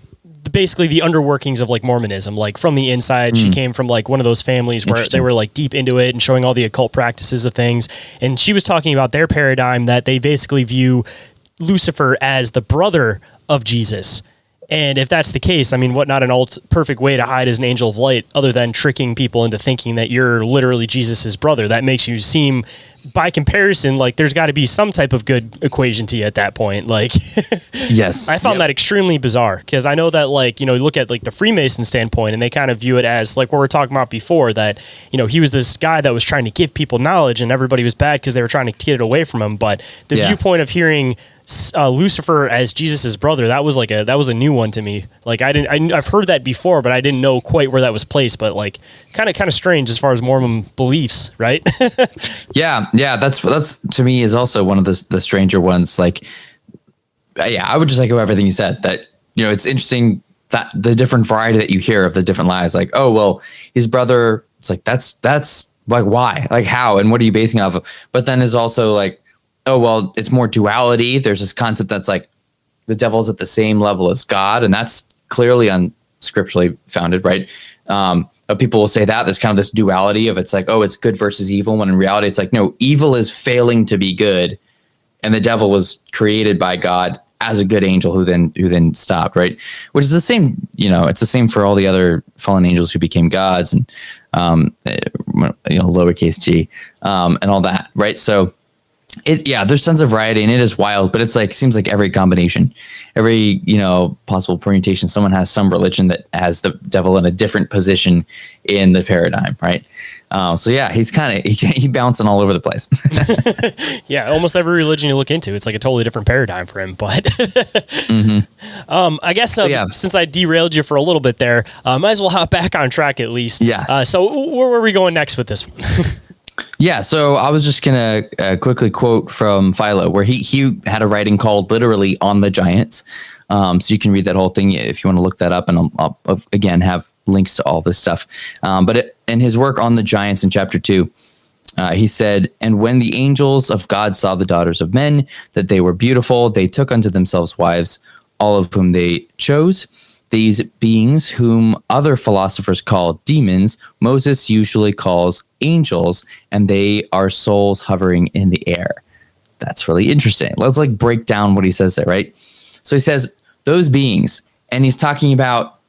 basically the underworkings of like Mormonism, like from the inside. She came from like one of those families where they were like deep into it and showing all the occult practices of things. And she was talking about their paradigm that they basically view Lucifer as the brother of Jesus. And if that's the case, I mean, what not an perfect way to hide as an angel of light other than tricking people into thinking that you're literally Jesus's brother? That makes you seem, by comparison, like there's got to be some type of good equation to you at that point. Like, yes, I found that extremely bizarre because I know that like, you look at like the Freemason standpoint and they kind of view it as like what we were talking about before, that, he was this guy that was trying to give people knowledge and everybody was bad because they were trying to get it away from him. But the viewpoint of hearing Lucifer as Jesus's brother, that was a new one to me. Like I've heard that before, but I didn't know quite where that was placed. But like kind of strange as far as Mormon beliefs, right? Yeah. That's to me is also one of the stranger ones. Like, I would just echo everything you said. That it's interesting that the different variety that you hear of the different lies. Like, oh well, his brother. It's like that's like why, like how, and what are you basing it off of? But then is also like, oh, well, it's more duality. There's this concept that's like the devil's at the same level as God, and that's clearly unscripturally founded, right? But people will say that there's kind of this duality of it's like, oh, it's good versus evil, when in reality it's like, no, evil is failing to be good, and the devil was created by God as a good angel who then stopped, right? Which is the same, it's the same for all the other fallen angels who became gods and lowercase g and all that, right? So there's tons of variety and it is wild, but it's like, seems like every combination, every, possible permutation, someone has some religion that has the devil in a different position in the paradigm. Right. So yeah, he's he bouncing all over the place. Yeah. Almost every religion you look into, it's like a totally different paradigm for him, but I guess since I derailed you for a little bit there, might as well hop back on track at least. Yeah. So where were we going next with this one? Yeah, so I was just going to quickly quote from Philo, where he had a writing called literally On the Giants. So you can read that whole thing if you want to look that up, and I'll again have links to all this stuff. But in his work On the Giants in chapter 2, He said, "And when the angels of God saw the daughters of men, that they were beautiful, they took unto themselves wives, all of whom they chose. These beings, whom other philosophers call demons, Moses usually calls angels, and they are souls hovering in the air." That's really interesting. Let's like break down what he says there, right? So he says those beings, and he's talking about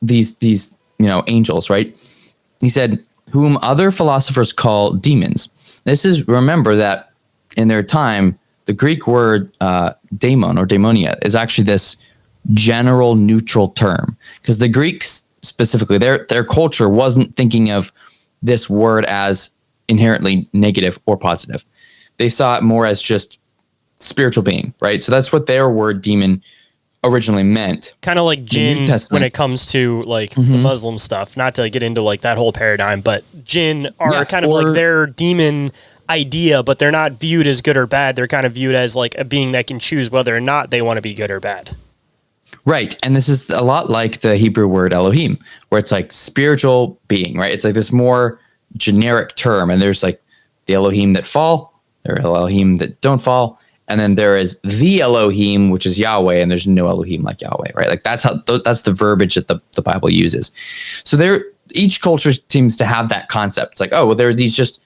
these angels, right? He said, whom other philosophers call demons. This is, remember that in their time, the Greek word daemon or daemonia is actually this general neutral term, because the Greeks specifically, their culture wasn't thinking of this word as inherently negative or positive. They saw it more as just spiritual being, right? So that's what their word demon originally meant. Kind of like jinn when it comes to like the Muslim stuff, not to get into like that whole paradigm, but jinn are kind of like their demon idea, but they're not viewed as good or bad. They're kind of viewed as like a being that can choose whether or not they want to be good or bad. Right. And this is a lot like the Hebrew word Elohim, where it's like spiritual being, right? It's like this more generic term. And there's like the Elohim that fall, there are Elohim that don't fall. And then there is the Elohim, which is Yahweh, and there's no Elohim like Yahweh, right? Like that's the verbiage that the Bible uses. So each culture seems to have that concept. It's like, oh, well, there are these just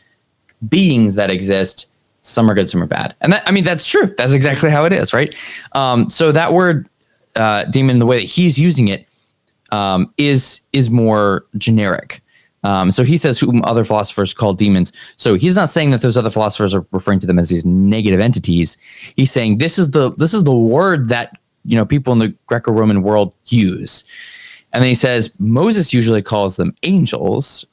beings that exist. Some are good, some are bad. And that's true. That's exactly how it is, right? So that word demon, the way that he's using it, is more generic. So he says whom other philosophers call demons. So he's not saying that those other philosophers are referring to them as these negative entities. He's saying this is the word that people in the Greco-Roman world use. And then he says Moses usually calls them angels,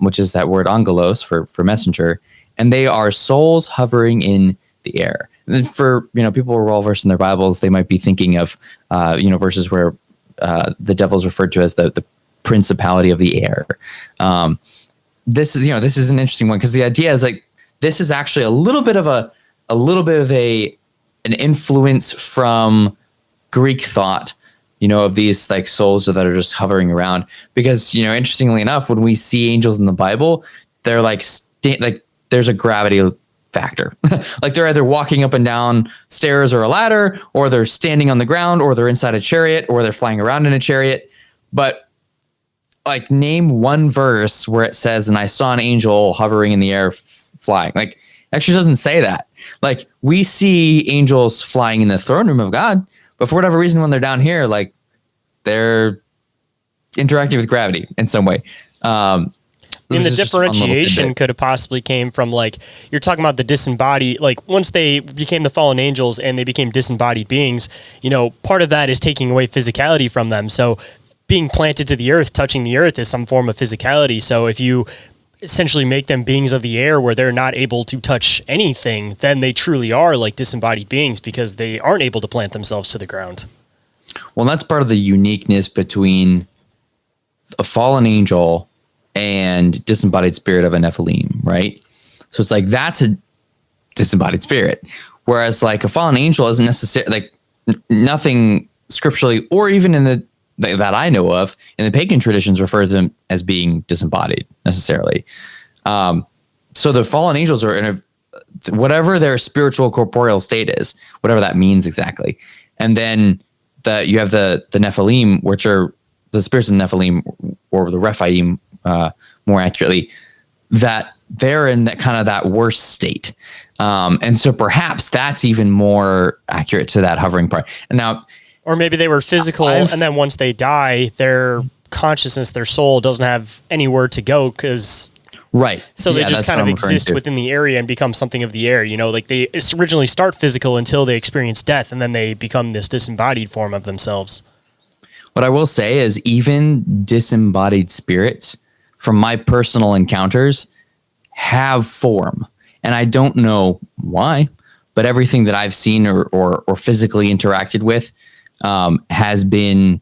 which is that word angelos for messenger, and they are souls hovering in the air. And then for people who are well versed in their Bibles, they might be thinking of verses where the devil is referred to as the principality of the air. This is an interesting one, because the idea is like this is actually a little bit of an influence from Greek thought, of these like souls that are just hovering around. Because interestingly enough, when we see angels in the Bible, they're like there's a gravity factor. Like they're either walking up and down stairs or a ladder, or they're standing on the ground, or they're inside a chariot, or they're flying around in a chariot. But like name one verse where it says, "And I saw an angel hovering in the air flying." Like actually doesn't say that. Like we see angels flying in the throne room of God, but for whatever reason, when they're down here, like they're interacting with gravity in some way. And the differentiation could have possibly came from like, you're talking about the disembodied, like once they became the fallen angels and they became disembodied beings, part of that is taking away physicality from them. So being planted to the earth, touching the earth is some form of physicality. So if you essentially make them beings of the air where they're not able to touch anything, then they truly are like disembodied beings because they aren't able to plant themselves to the ground. Well, that's part of the uniqueness between a fallen angel and disembodied spirit of a Nephilim, right? So it's like that's a disembodied spirit, whereas like a fallen angel isn't necessarily like nothing scripturally or even in that I know of in the pagan traditions refer to them as being disembodied necessarily. So the fallen angels are in whatever their spiritual corporeal state is, whatever that means exactly, and then you have the Nephilim, which are the spirits of the Nephilim, or the Rephaim, more accurately, that they're in that kind of that worst state. And so perhaps that's even more accurate to that hovering part. And now, or maybe they were physical, and then once they die, their consciousness, their soul doesn't have anywhere to go because... Right. So they just kind of exist within the area and become something of the air. Like they originally start physical until they experience death, and then they become this disembodied form of themselves. What I will say is even disembodied spirits, from my personal encounters, have form. And I don't know why, but everything that I've seen or physically interacted with has been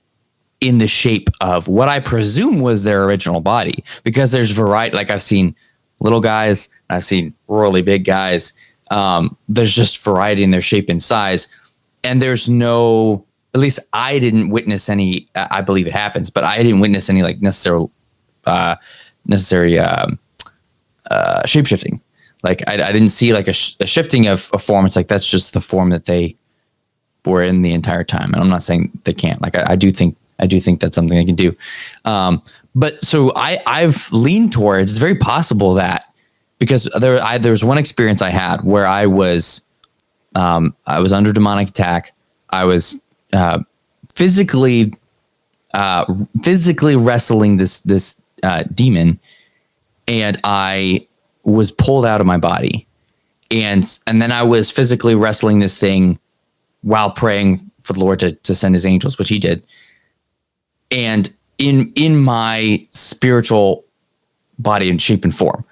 in the shape of what I presume was their original body, because there's variety. Like I've seen little guys, I've seen really big guys. There's just variety in their shape and size. And there's no, at least I didn't witness any, I believe it happens, but I didn't witness any like necessary shapeshifting. Like I didn't see like a shifting of a form. It's like that's just the form that they were in the entire time. And I'm not saying they can't. Like I do think that's something they can do. But so I've leaned towards, it's very possible that, because there was one experience I had where I was under demonic attack. I was physically wrestling this demon, and I was pulled out of my body, and then I was physically wrestling this thing while praying for the Lord to send his angels, which he did. And in my spiritual body and shape and form,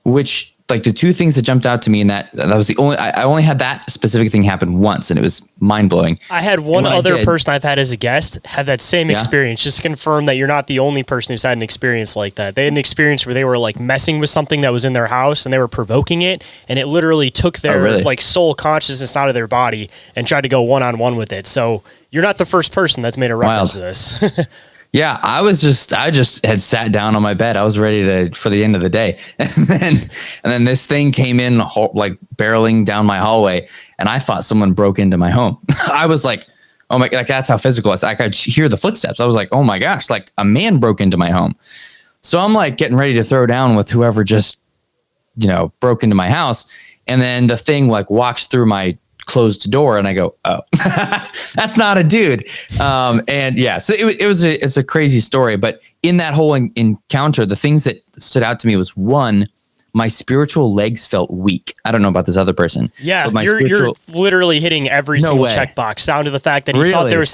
which like the two things that jumped out to me, and that was the only, I only had that specific thing happen once, and it was mind blowing. I had one other person I've had as a guest had that same experience, just to confirm that you're not the only person who's had an experience like that. They had an experience where they were like messing with something that was in their house and they were provoking it, and it literally took their like soul consciousness out of their body and tried to go one-on-one with it. So you're not the first person that's made a reference to this. Yeah, I just had sat down on my bed. I was ready for the end of the day. And then this thing came in like barreling down my hallway, and I thought someone broke into my home. I was like, oh my, like that's how physical it was. I could hear the footsteps. I was like, oh my gosh, like a man broke into my home. So I'm like getting ready to throw down with whoever just, broke into my house. And then the thing like walks through my closed door, and I go, oh, that's not a dude. And yeah, so it's a crazy story, but in that whole encounter, the things that stood out to me was, one, my spiritual legs felt weak. I don't know about this other person. Yeah, you're literally hitting every single checkbox, down to the fact that he thought there was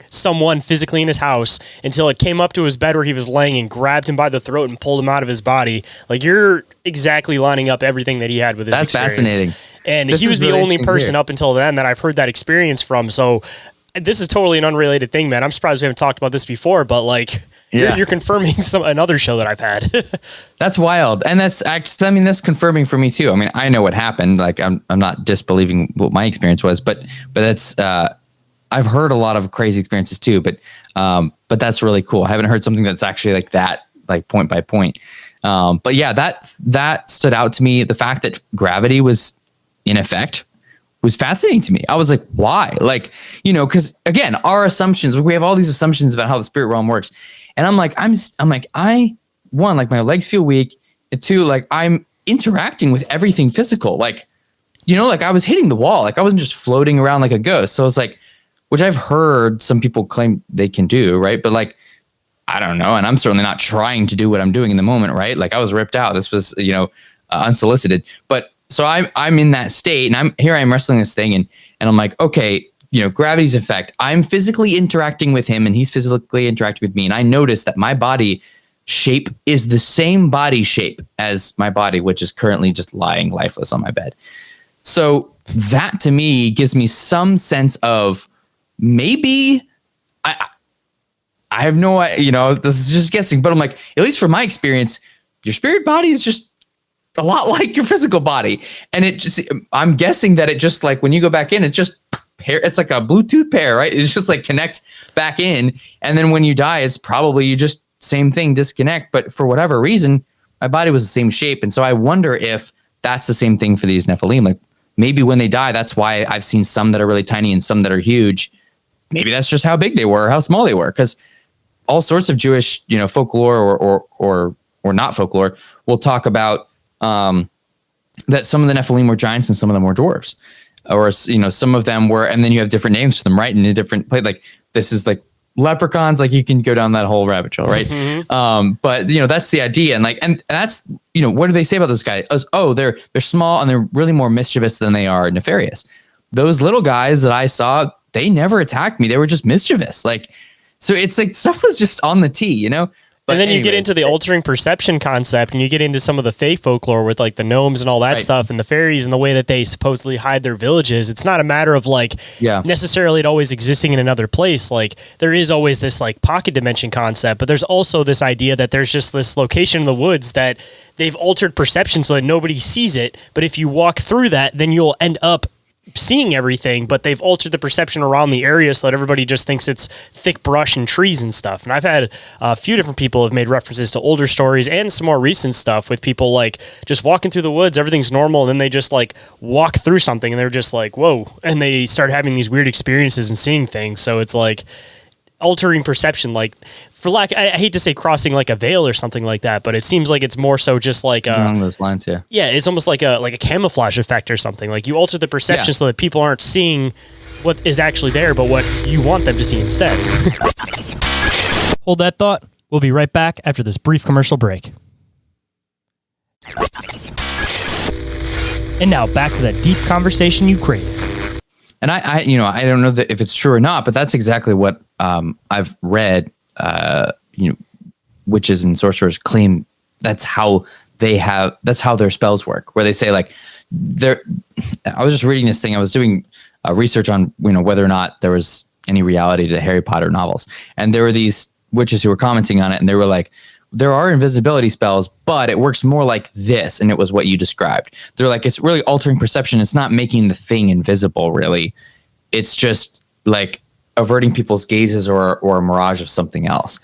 someone physically in his house, until it came up to his bed where he was laying and grabbed him by the throat and pulled him out of his body. Like, you're exactly lining up everything that he had with his experience. That's fascinating. And he was the only person up until then that I've heard that experience from. So this is totally an unrelated thing, man. I'm surprised we haven't talked about this before, but like, you're confirming another show that I've had. That's wild. And that's confirming for me too. I mean, I know what happened. Like I'm not disbelieving what my experience was, but that's, I've heard a lot of crazy experiences too, but that's really cool. I haven't heard something that's actually like that, like point by point. But yeah, that stood out to me. The fact that gravity was in effect was fascinating to me. I was like, why? Like, because again, our assumptions, we have all these assumptions about how the spirit realm works. And I'm like, one, like my legs feel weak. And two, like I'm interacting with everything physical. Like, like I was hitting the wall. Like I wasn't just floating around like a ghost. So it's like, which I've heard some people claim they can do, right? But like, I don't know. And I'm certainly not trying to do what I'm doing in the moment, right? Like I was ripped out. This was, unsolicited. But so I'm in that state, and I'm wrestling this thing, and I'm like, okay, gravity's effect. I'm physically interacting with him, and he's physically interacting with me. And I notice that my body shape is the same body shape as my body, which is currently just lying lifeless on my bed. So that to me gives me some sense of maybe I have no, this is just guessing, but I'm like, at least from my experience, your spirit body is just a lot like your physical body. And I'm guessing that it just like, when you go back in, it's just it's like a Bluetooth pair, right? It's just like connect back in. And then when you die, it's probably you just same thing, disconnect. But for whatever reason, my body was the same shape. And so I wonder if that's the same thing for these Nephilim. Like maybe when they die, that's why I've seen some that are really tiny and some that are huge. Maybe that's just how big they were or how small they were. Because all sorts of Jewish, folklore or not folklore will talk about that some of the Nephilim were giants and some of them were dwarves, or some of them were, and then you have different names for them, right? In a different place, like this is like leprechauns, like you can go down that whole rabbit trail, right? Mm-hmm. But that's the idea, and that's what do they say about those guys? Oh, they're small and they're really more mischievous than they are nefarious. Those little guys that I saw, they never attacked me; they were just mischievous. Like, so it's like stuff was just on the tee, But and then you get into the altering perception concept, and you get into some of the fey folklore with like the gnomes and all that stuff, and the fairies and the way that they supposedly hide their villages. It's not a matter of like necessarily it always existing in another place. Like there is always this like pocket dimension concept, but there's also this idea that there's just this location in the woods that they've altered perception so that nobody sees it. But if you walk through that, then you'll end up seeing everything, but they've altered the perception around the area so that everybody just thinks it's thick brush and trees and stuff. And I've had a few different people have made references to older stories and some more recent stuff with people like just walking through the woods, everything's normal, and then they just like walk through something and they're just like, whoa, and they start having these weird experiences and seeing things. So it's like altering perception, like for lack, I hate to say crossing like a veil or something like that, but it seems like it's more so just like along those lines. Yeah, it's almost like a camouflage effect or something. Like you alter the perception so that people aren't seeing what is actually there, but what you want them to see instead. Hold that thought. We'll be right back after this brief commercial break. And now back to that deep conversation you crave. And I don't know that if it's true or not, but that's exactly what I've read. Witches and sorcerers claim that's how their spells work. Where they say like, I was just reading this thing. I was doing research on whether or not there was any reality to Harry Potter novels, and there were these witches who were commenting on it, and they were like, there are invisibility spells, but it works more like this. And it was what you described. They're like, it's really altering perception. It's not making the thing invisible, really. It's just like averting people's gazes or a mirage of something else.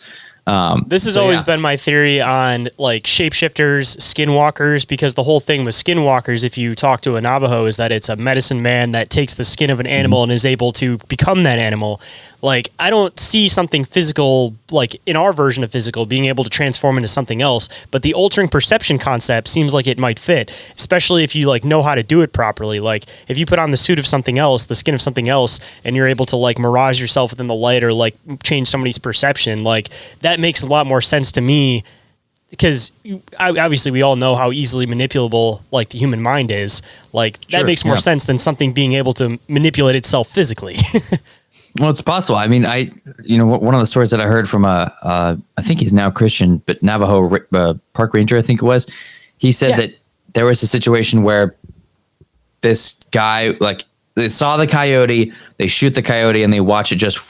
This has always been my theory on like shapeshifters, skinwalkers, because the whole thing with skinwalkers, if you talk to a Navajo, is that it's a medicine man that takes the skin of an animal and is able to become that animal. Like, I don't see something physical, like in our version of physical, being able to transform into something else, but the altering perception concept seems like it might fit, especially if you like know how to do it properly. Like if you put on the suit of something else, the skin of something else, and you're able to like mirage yourself within the light or like change somebody's perception, like that makes a lot more sense to me, because obviously we all know how easily manipulable like the human mind is. Like that makes more sense than something being able to manipulate itself physically. Well, it's possible. I mean, one of the stories that I heard from I think he's now Christian, but Navajo park ranger, I think it was. He said that there was a situation where this guy, like, they saw the coyote, they shoot the coyote, and they watch it just,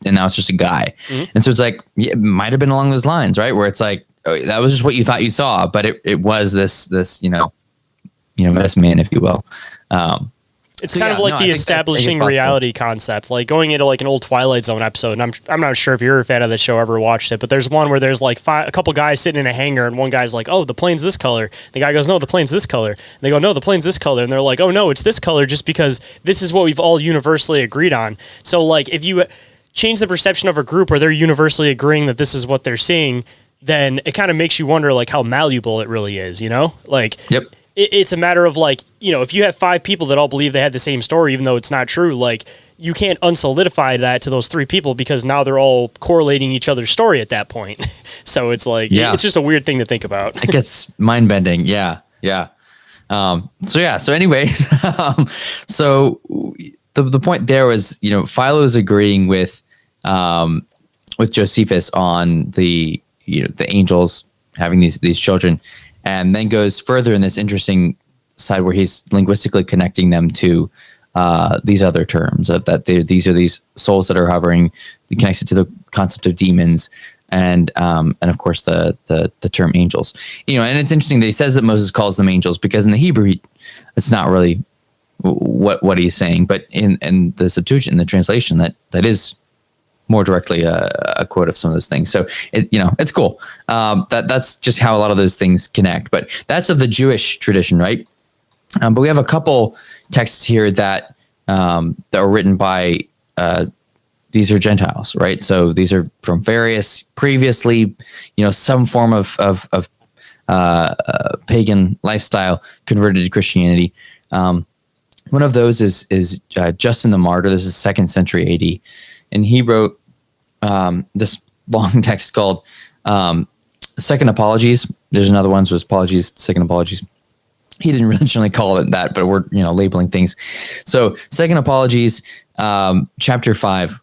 and now it's just a guy. Mm-hmm. And so it's like, it might have been along those lines, right? Where it's like, oh, that was just what you thought you saw, but it was this medicine man, if you will. It's kind of like the establishing reality concept, like going into like an old Twilight Zone episode. And I'm not sure if you're a fan of the show, ever watched it, but there's one where there's like a couple guys sitting in a hangar, and one guy's like, "Oh, the plane's this color." The guy goes, "No, the plane's this color." And they go, "No, the plane's this color." And they're like, "Oh no, it's this color just because this is what we've all universally agreed on." So like, if you change the perception of a group where they're universally agreeing that this is what they're seeing, then it kind of makes you wonder like how malleable it really is, Like, yep. It's a matter of like, if you have 5 people that all believe they had the same story, even though it's not true, like you can't unsolidify that to those 3 people because now they're all correlating each other's story at that point. So it's like, it's just a weird thing to think about. It gets mind bending. Yeah. Yeah. So anyways, so the point there was, Philo's agreeing with Josephus on the angels having these children, and then goes further in this interesting side where he's linguistically connecting them to these other terms of that these are these souls that are hovering. He connects it to the concept of demons and of course the term angels. And it's interesting that he says that Moses calls them angels, because in the Hebrew it's not really what he's saying, but in the Septuagint, in the translation, that is more directly a quote of some of those things. So it's cool. That's just how a lot of those things connect. But that's of the Jewish tradition, right? But we have a couple texts here that are written by these are Gentiles, right? So these are from various previously, some form of pagan lifestyle converted to Christianity. One of those is Justin the Martyr. This is 2nd century AD. And he wrote this long text called Second Apologies. There's another one, so it's Apologies, Second Apologies. He didn't originally call it that, but we're labeling things. So Second Apologies, chapter 5,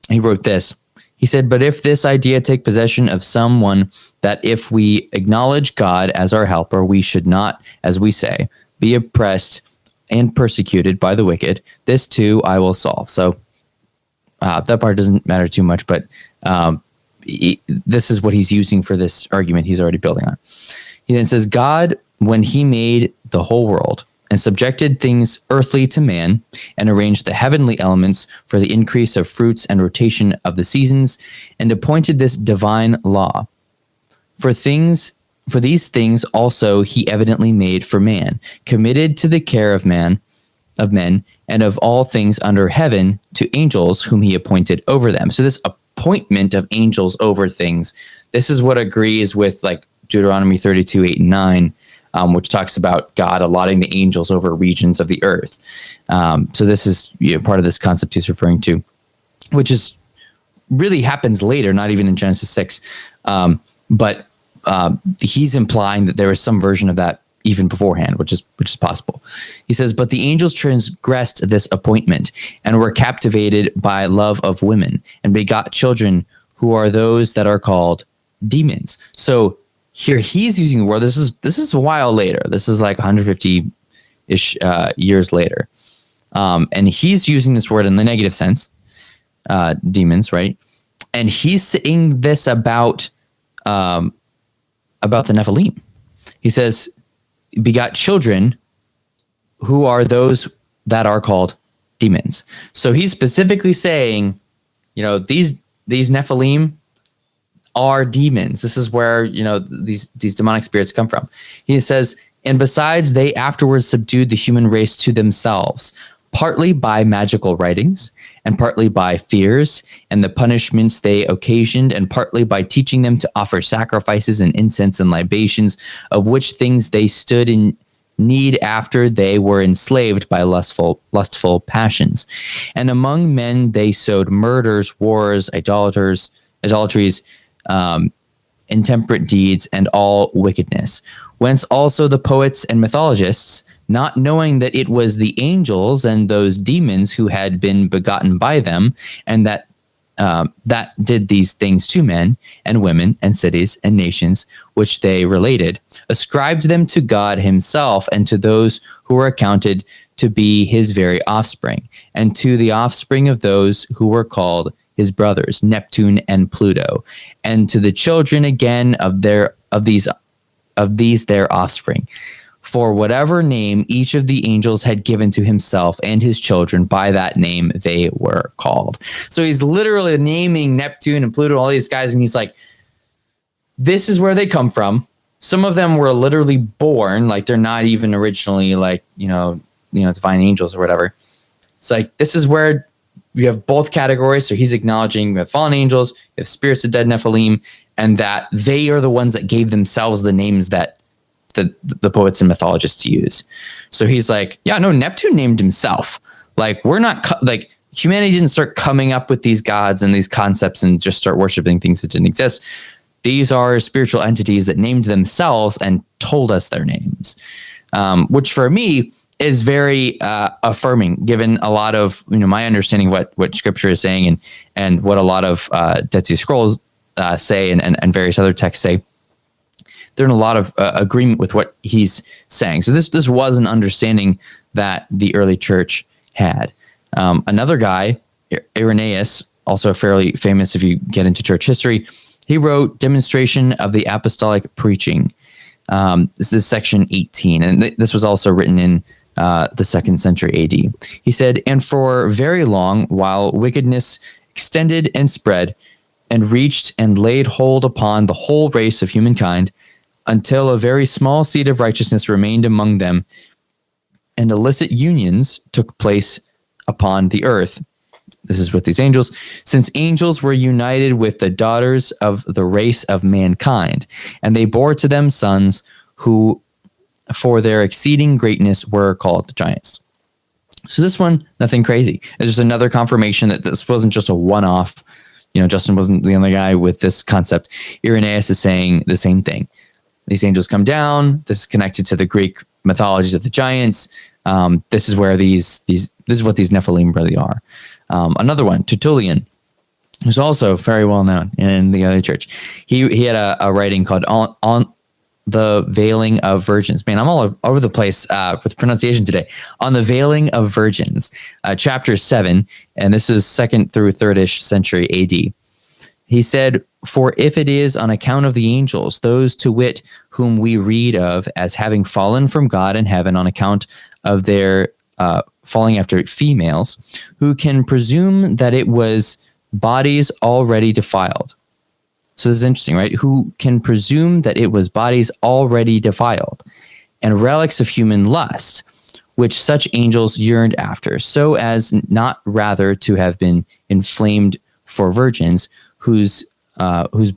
he wrote this. He said, "But if this idea take possession of someone, that if we acknowledge God as our helper, we should not, as we say, be oppressed and persecuted by the wicked, this too I will solve." So that part doesn't matter too much, but this is what he's using for this argument he's already building on. He then says, "God, when he made the whole world and subjected things earthly to man, and arranged the heavenly elements for the increase of fruits and rotation of the seasons, and appointed this divine law. For these things also he evidently made for man, committed to the care of men, and of all things under heaven to angels whom he appointed over them. So this appointment of angels over things, this is what agrees with like Deuteronomy 32, 8, and 9, which talks about God allotting the angels over regions of the earth. So this is part of this concept he's referring to, which is really happens later, not even in Genesis 6. But he's implying that there is some version of that even beforehand, which is possible. He says, but the angels transgressed this appointment and were captivated by love of women and begot children who are those that are called demons. So here he's using the word. This is a while later. This is like 150-ish years later. And he's using this word in the negative sense, demons, right? And he's saying this about the Nephilim. He says, begot children who are those that are called demons. So he's specifically saying, these Nephilim are demons. This is where, these demonic spirits come from. He says, and besides, they afterwards subdued the human race to themselves, partly by magical writings, and partly by fears and the punishments they occasioned, and partly by teaching them to offer sacrifices and incense and libations, of which things they stood in need after they were enslaved by lustful passions. And among men they sowed murders, wars, idolatries, intemperate deeds, and all wickedness. Whence also the poets and mythologists, not knowing that it was the angels and those demons who had been begotten by them, and that did these things to men and women and cities and nations, which they related, ascribed them to God himself and to those who were accounted to be his very offspring, and to the offspring of those who were called his brothers, Neptune and Pluto, and to the children again of these their offspring. For whatever name each of the angels had given to himself and his children, by that name they were called. So he's literally naming Neptune and Pluto, all these guys, and he's like, this is where they come from. Some of them were literally born, like they're not even originally like, divine angels or whatever. It's like, this is where you have both categories. So he's acknowledging we have fallen angels, you have spirits of dead Nephilim, and that they are the ones that gave themselves the names that the poets and mythologists use. So he's like, yeah, no, Neptune named himself. Like, we're not humanity didn't start coming up with these gods and these concepts and just start worshiping things that didn't exist. These are spiritual entities that named themselves and told us their names, which for me is very affirming, given a lot of my understanding of what Scripture is saying and what a lot of Dead Sea Scrolls say and various other texts say. They're in a lot of agreement with what he's saying. So this was an understanding that the early church had. Another guy, Irenaeus, also fairly famous if you get into church history, he wrote Demonstration of the Apostolic Preaching. This is section 18, and this was also written in the 2nd century AD. He said, and for very long, while wickedness extended and spread and reached and laid hold upon the whole race of humankind, until a very small seed of righteousness remained among them, and illicit unions took place upon the earth. This is with these angels, since angels were united with the daughters of the race of mankind, and they bore to them sons who, for their exceeding greatness, were called the giants. So this one, nothing crazy. It's just another confirmation that this wasn't just a one-off. Justin wasn't the only guy with this concept. Irenaeus is saying the same thing. These angels come down. This is connected to the Greek mythologies of the giants. This is where this is what these Nephilim really are. Another one, Tertullian, who's also very well known in the early church. He had a writing called on the Veiling of Virgins. Man, I'm all over the place with pronunciation today. On the Veiling of Virgins, chapter 7, and this is 2nd through 3rd-ish century AD. He said, "For if it is on account of the angels, those to wit whom we read of as having fallen from God in heaven on account of their falling after females, who can presume that it was bodies already defiled?" So this is interesting, right? Who can presume that it was bodies already defiled and relics of human lust, which such angels yearned after, so as not rather to have been inflamed for virgins, whose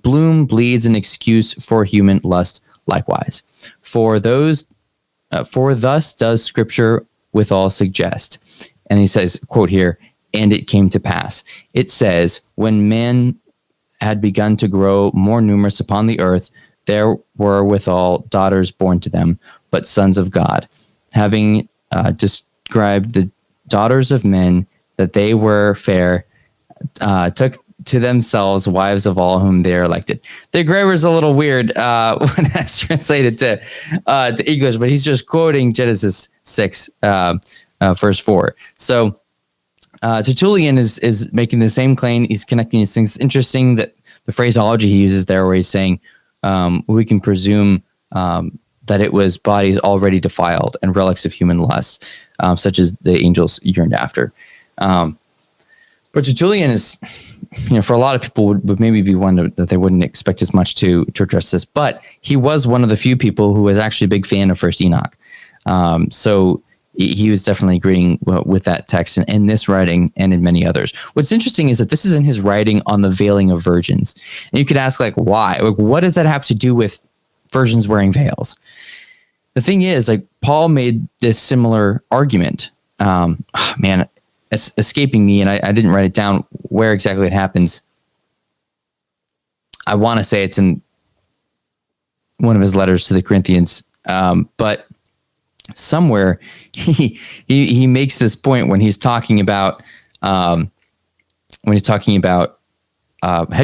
bloom bleeds an excuse for human lust likewise. For thus does Scripture withal suggest. And he says, quote here, "And it came to pass." It says, "When men had begun to grow more numerous upon the earth, there were withal daughters born to them, but sons of God, having described the daughters of men that they were fair, took to themselves wives of all whom they are elected." The grammar's a little weird when that's translated to English, but he's just quoting Genesis 6, verse 4. So Tertullian is making the same claim. He's connecting these things. It's interesting that the phraseology he uses there, where he's saying we can presume that it was bodies already defiled and relics of human lust, such as the angels yearned after. But Tertullian is, for a lot of people would maybe be one that they wouldn't expect as much to address this, but he was one of the few people who was actually a big fan of First Enoch. So he was definitely agreeing with that text in this writing and in many others. What's interesting is that this is in his writing on the veiling of virgins. And you could ask, like, why? Like, what does that have to do with virgins wearing veils? The thing is, like, Paul made this similar argument. Man, it's escaping me, and I didn't write it down where exactly it happens. I want to say it's in one of his letters to the Corinthians, but somewhere he makes this point when he's talking about head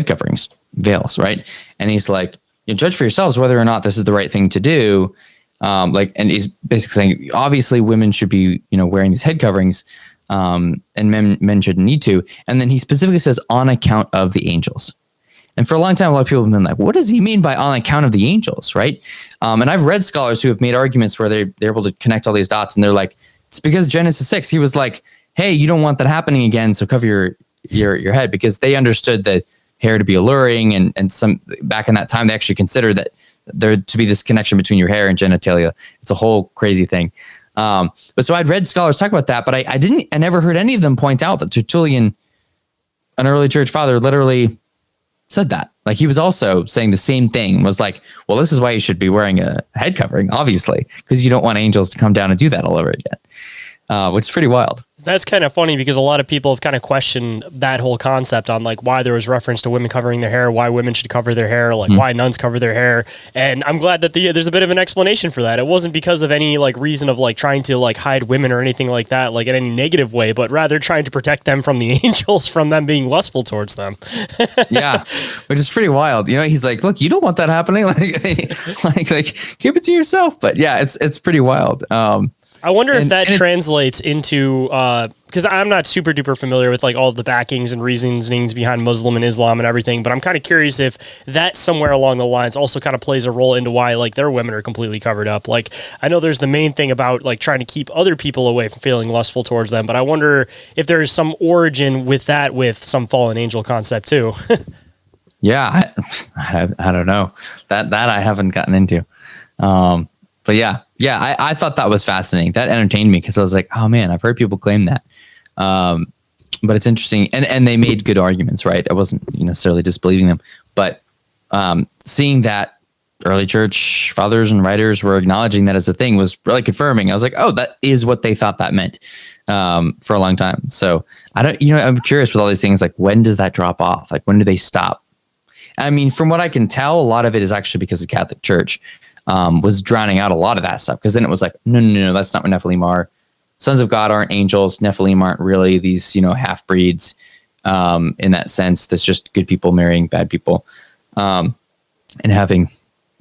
coverings, veils, right? And he's like, "You judge for yourselves whether or not this is the right thing to do." And he's basically saying, obviously, women should be, wearing these head coverings, and men shouldn't need to. And then he specifically says, "on account of the angels." And for a long time, a lot of people have been like, what does he mean by "on account of the angels," right? And I've read scholars who have made arguments where they're able to connect all these dots, and they're like, it's because Genesis 6, he was like, hey, you don't want that happening again, so cover your head, because they understood the hair to be alluring, and some back in that time, they actually considered that there to be this connection between your hair and genitalia. It's a whole crazy thing. But so I'd read scholars talk about that, but I never heard any of them point out that Tertullian, an early church father, literally said that. Like, he was also saying the same thing, was like, well, this is why you should be wearing a head covering, obviously, because you don't want angels to come down and do that all over again, which is pretty wild. That's kind of funny, because a lot of people have kind of questioned that whole concept on, like, why there was reference to women covering their hair, why women should cover their hair, like why nuns cover their hair. And I'm glad that there's a bit of an explanation for that. It wasn't because of any, like, reason of, like, trying to, like, hide women or anything like that, like, in any negative way, but rather trying to protect them from the angels, from them being lustful towards them. Yeah, which is pretty wild. He's like, look, you don't want that happening. like keep it to yourself. But yeah, it's pretty wild. I wonder if that translates into, because I'm not super duper familiar with, like, all of the backings and reasonings behind Muslim and Islam and everything, but I'm kind of curious if that somewhere along the lines also kind of plays a role into why, like, their women are completely covered up. Like, I know there's the main thing about, like, trying to keep other people away from feeling lustful towards them, but I wonder if there's some origin with that, with some fallen angel concept too. Yeah, I don't know. That I haven't gotten into. But yeah, I thought that was fascinating. That entertained me, because I was like, oh man, I've heard people claim that. But it's interesting, and they made good arguments, right? I wasn't necessarily disbelieving them, but seeing that early church fathers and writers were acknowledging that as a thing was really confirming. I was like, oh, that is what they thought that meant for a long time. So I'm curious with all these things, like, when does that drop off? Like, when do they stop? I mean, from what I can tell, a lot of it is actually because the Catholic Church was drowning out a lot of that stuff, because then it was like, no, that's not what Nephilim are. Sons of God aren't angels. Nephilim aren't really these, half-breeds in that sense. That's just good people marrying bad people and having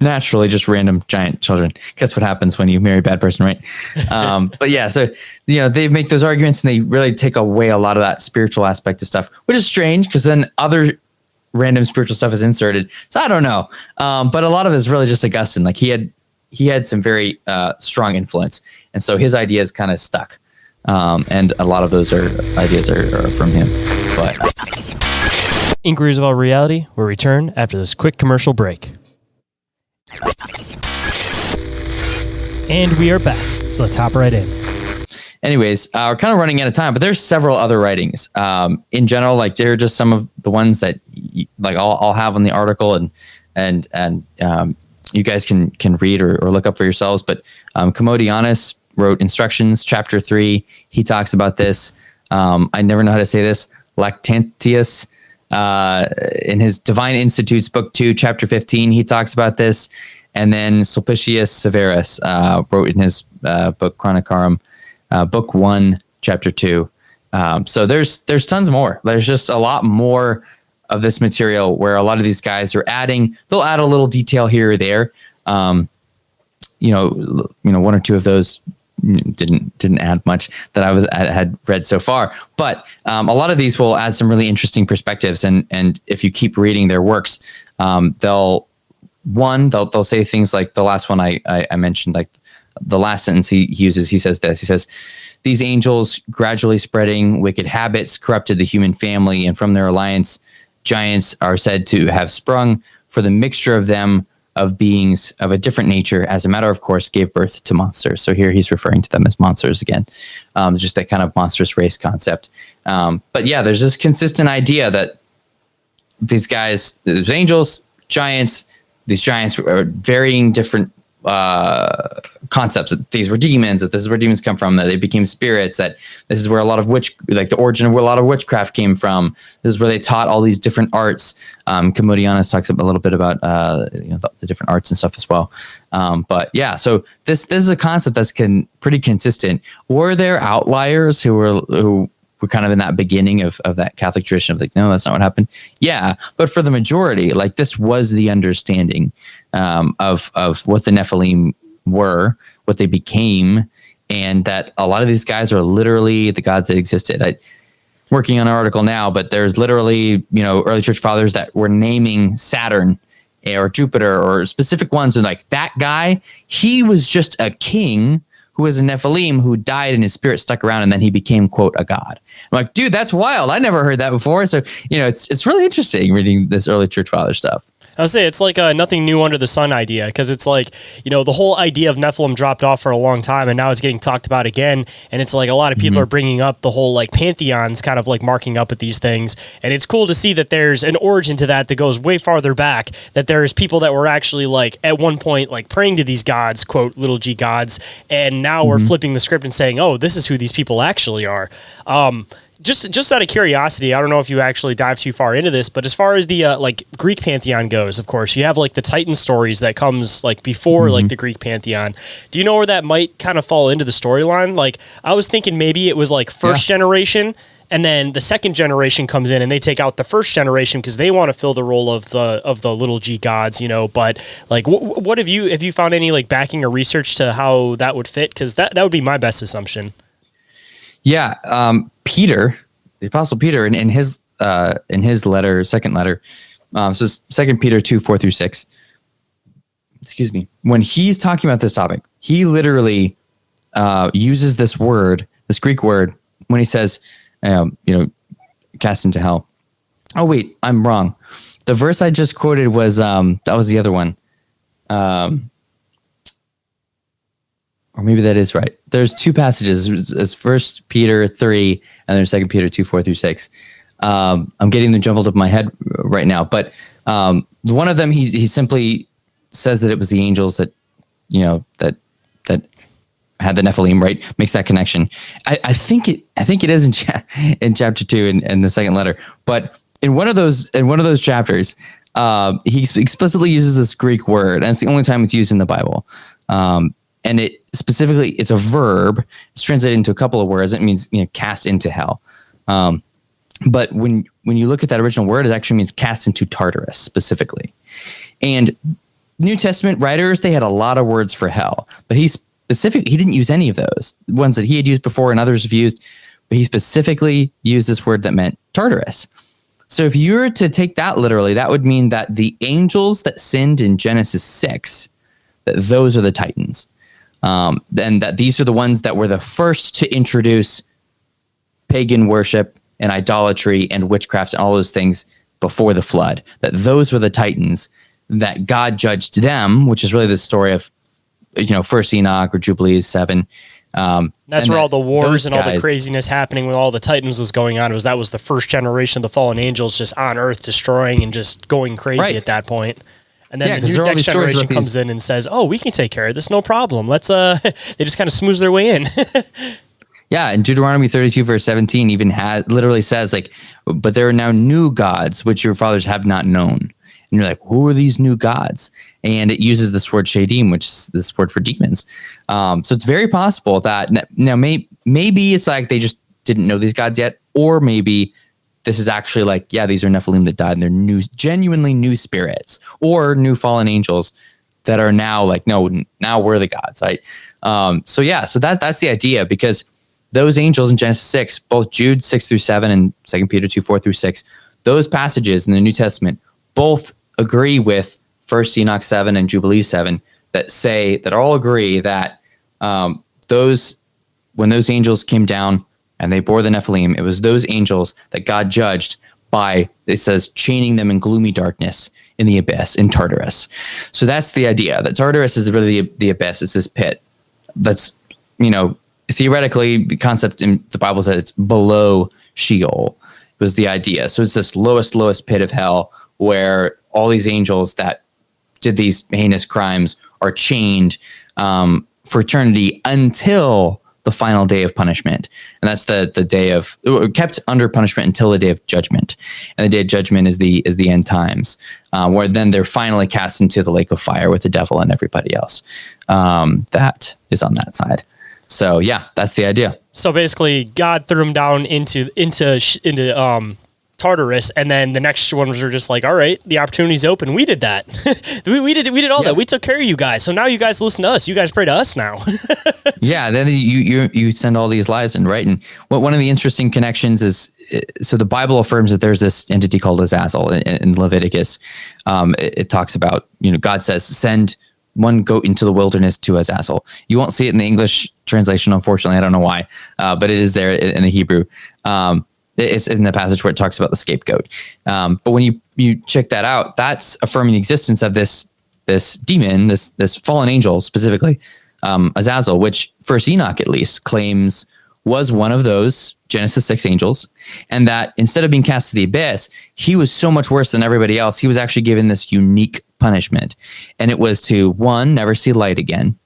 naturally just random giant children. That's what happens when you marry a bad person, right? But yeah, so, they make those arguments, and they really take away a lot of that spiritual aspect of stuff, which is strange, because then other random spiritual stuff is inserted. So I don't know. But a lot of it is really just Augustine. Like he had some very strong influence. And so his ideas kind of stuck. And a lot of those ideas are from him. But Inquiries About Reality will return after this quick commercial break. And we are back. So let's hop right in. anyways, we're kind of running out of time, but there's several other writings. In general, like they're just some of the ones that like I'll have on the article and you guys can read or look up for yourselves. But Commodianus wrote Instructions, chapter 3. He talks about this. I never know how to say this. Lactantius, in his Divine Institutes, book 2, chapter 15, he talks about this. And then Sulpicius Severus wrote in his book Chronicarum, book 1, chapter 2. So there's tons more. There's just a lot more of this material where a lot of these guys are they'll add a little detail here or there. One or two of those didn't add much that I had read so far, but a lot of these will add some really interesting perspectives. And if you keep reading their works, they'll say things like the last one I mentioned, like the last sentence he uses. He says this. He says, "These angels gradually spreading wicked habits corrupted the human family, and from their alliance, giants are said to have sprung. For the mixture of them, of beings of a different nature, as a matter of course, gave birth to monsters." So here he's referring to them as monsters again, just that kind of monstrous race concept. But yeah, there's this consistent idea that these guys, there's angels, giants. These giants are varying different concepts. That these were demons. That this is where demons come from. That they became spirits. That this is where a lot of the origin of where a lot of witchcraft came from. This is where they taught all these different arts. Commodianus talks a little bit about the different arts and stuff as well. But yeah, so this is a concept that's pretty consistent. Were there outliers who were kind of in that beginning of that Catholic tradition of like, no, that's not what happened. Yeah. But for the majority, like this was the understanding of what the Nephilim were, what they became, and that a lot of these guys are literally the gods that existed. I'm working on an article now, but there's literally, early church fathers that were naming Saturn or Jupiter or specific ones. And like that guy, he was just a king who was a Nephilim who died and his spirit stuck around and then he became, quote, a god. I'm like, dude, that's wild. I never heard that before. So, it's really interesting reading this early church father stuff. I would say it's like a nothing new under the sun idea, because it's like, the whole idea of Nephilim dropped off for a long time and now it's getting talked about again. And it's like a lot of people are bringing up the whole like pantheons kind of like marking up at these things. And it's cool to see that there's an origin to that goes way farther back, that there's people that were actually like at one point like praying to these gods, quote, little g gods. And now we're flipping the script and saying, oh, this is who these people actually are. Just out of curiosity, I don't know if you actually dive too far into this, but as far as the like Greek pantheon goes, of course, you have like the Titan stories that comes like before like the Greek pantheon. Do you know where that might kind of fall into the storyline? Like I was thinking maybe it was like first generation, and then the second generation comes in and they take out the first generation because they want to fill the role of the little g gods, But like, what have you found any like backing or research to how that would fit? Because that would be my best assumption. Yeah, Peter, the Apostle Peter, in his letter, second letter, so 2 Peter 2:4-6. Excuse me. When he's talking about this topic, he literally uses this Greek word, when he says, cast into hell. Oh wait, I'm wrong. The verse I just quoted was that was the other one. Or maybe that is right. There's two passages. It's 1 Peter 3 and then 2 Peter 2:4-6. I'm getting them jumbled up in my head right now. But one of them, he simply says that it was the angels that had the Nephilim, right? Makes that connection. I think it is in chapter 2 in the second letter. But in one of those chapters, he explicitly uses this Greek word, and it's the only time it's used in the Bible. And it's a verb. It's translated into a couple of words. It means, cast into hell. But when you look at that original word, it actually means cast into Tartarus specifically. And New Testament writers, they had a lot of words for hell, but he didn't use any of those. Ones that he had used before and others have used, but he specifically used this word that meant Tartarus. So if you were to take that literally, that would mean that the angels that sinned in Genesis 6, that those are the Titans. And that these are the ones that were the first to introduce pagan worship and idolatry and witchcraft and all those things before the flood. That those were the Titans, that God judged them, which is really the story of, First Enoch or Jubilees 7. That's where all the wars and all the craziness happening with all the Titans was going on. That was the first generation of the fallen angels just on Earth destroying and just going crazy at that point. And then the new next generation comes in and says, "Oh, we can take care of this, no problem. Let's." They just kind of smooth their way in. Yeah, and Deuteronomy 32 verse 17 even literally says but there are now new gods which your fathers have not known. And you're like, who are these new gods? And it uses this word shadim, which is this word for demons. So it's very possible that now maybe it's like they just didn't know these gods yet, or maybe this is actually these are Nephilim that died and they're genuinely new spirits or new fallen angels that are now no, now we're the gods, right? So that's the idea, because those angels in Genesis 6, both Jude 6 through 7 and 2 Peter 2, 4 through 6, those passages in the New Testament both agree with First Enoch 7 and Jubilee 7 that all agree that when those angels came down and they bore the Nephilim, it was those angels that God judged by, it says, chaining them in gloomy darkness in the abyss, in Tartarus. So that's the idea, that Tartarus is really the abyss. It's this pit that's, theoretically, the concept in the Bible said it's below Sheol was the idea. So it's this lowest pit of hell where all these angels that did these heinous crimes are chained for eternity until the final day of punishment. And that's the day of, kept under punishment until the day of judgment. And the day of judgment is the end times, where then they're finally cast into the lake of fire with the devil and everybody else. That is on that side. So yeah, that's the idea. So basically, God threw them down into Tartarus, and then the next ones were just like, all right, the opportunity's open. We did that. we did all that. We took care of you guys. So now you guys listen to us. You guys pray to us now. Yeah. Then you send all these lies in, right? And one of the interesting connections is, so the Bible affirms that there's this entity called Azazel in Leviticus. It talks about, God says, send one goat into the wilderness to Azazel. You won't see it in the English translation, unfortunately. I don't know why, but it is there in the Hebrew. It's in the passage where it talks about the scapegoat. But when you check that out, that's affirming the existence of this demon, this fallen angel specifically, Azazel, which First Enoch at least claims was one of those Genesis 6 angels, and that instead of being cast to the abyss, he was so much worse than everybody else. He was actually given this unique punishment, and it was to, one, never see light again,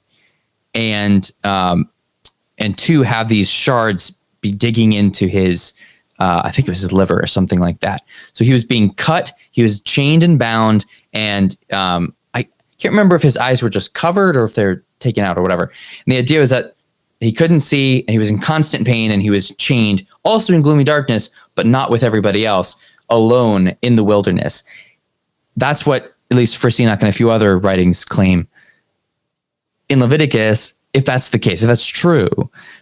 and two, have these shards be digging into his, I think it was his liver or something like that. So he was being cut, he was chained and bound, and I can't remember if his eyes were just covered or if they're taken out or whatever. And the idea was that he couldn't see, and he was in constant pain, and he was chained, also in gloomy darkness, but not with everybody else, alone in the wilderness. That's what at least First Enoch and a few other writings claim. In Leviticus, if that's the case, if that's true,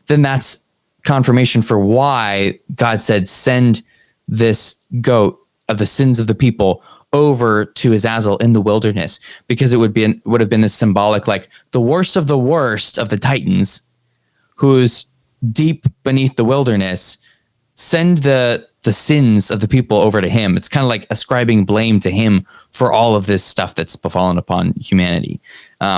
then that's confirmation for why God said, send this goat of the sins of the people over to Azazel in the wilderness, because it would have been this symbolic, like the worst of the Titans, who's deep beneath the wilderness, send the sins of the people over to him. It's kind of like ascribing blame to him for all of this stuff that's befallen upon humanity,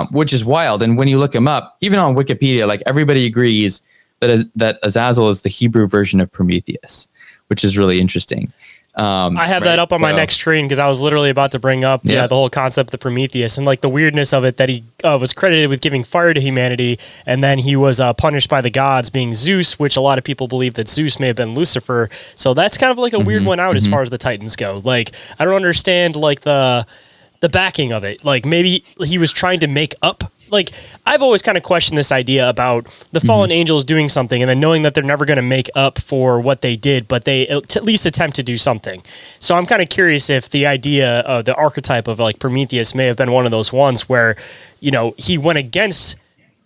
which is wild. And when you look him up, even on Wikipedia, like everybody agrees that Azazel is the Hebrew version of Prometheus, which is really interesting. I have that up on my next screen because I was literally about to bring up the whole concept of Prometheus and like the weirdness of it, that he was credited with giving fire to humanity, and then he was punished by the gods, being Zeus, which a lot of people believe that Zeus may have been Lucifer. So that's kind of like a weird one out as far as the Titans go. Like, I don't understand like the backing of it. Like, maybe he was trying to make up. Like, I've always kind of questioned this idea about the fallen angels doing something and then knowing that they're never going to make up for what they did, but they at least attempt to do something. So I'm kind of curious if the idea of the archetype of like Prometheus may have been one of those ones where, he went against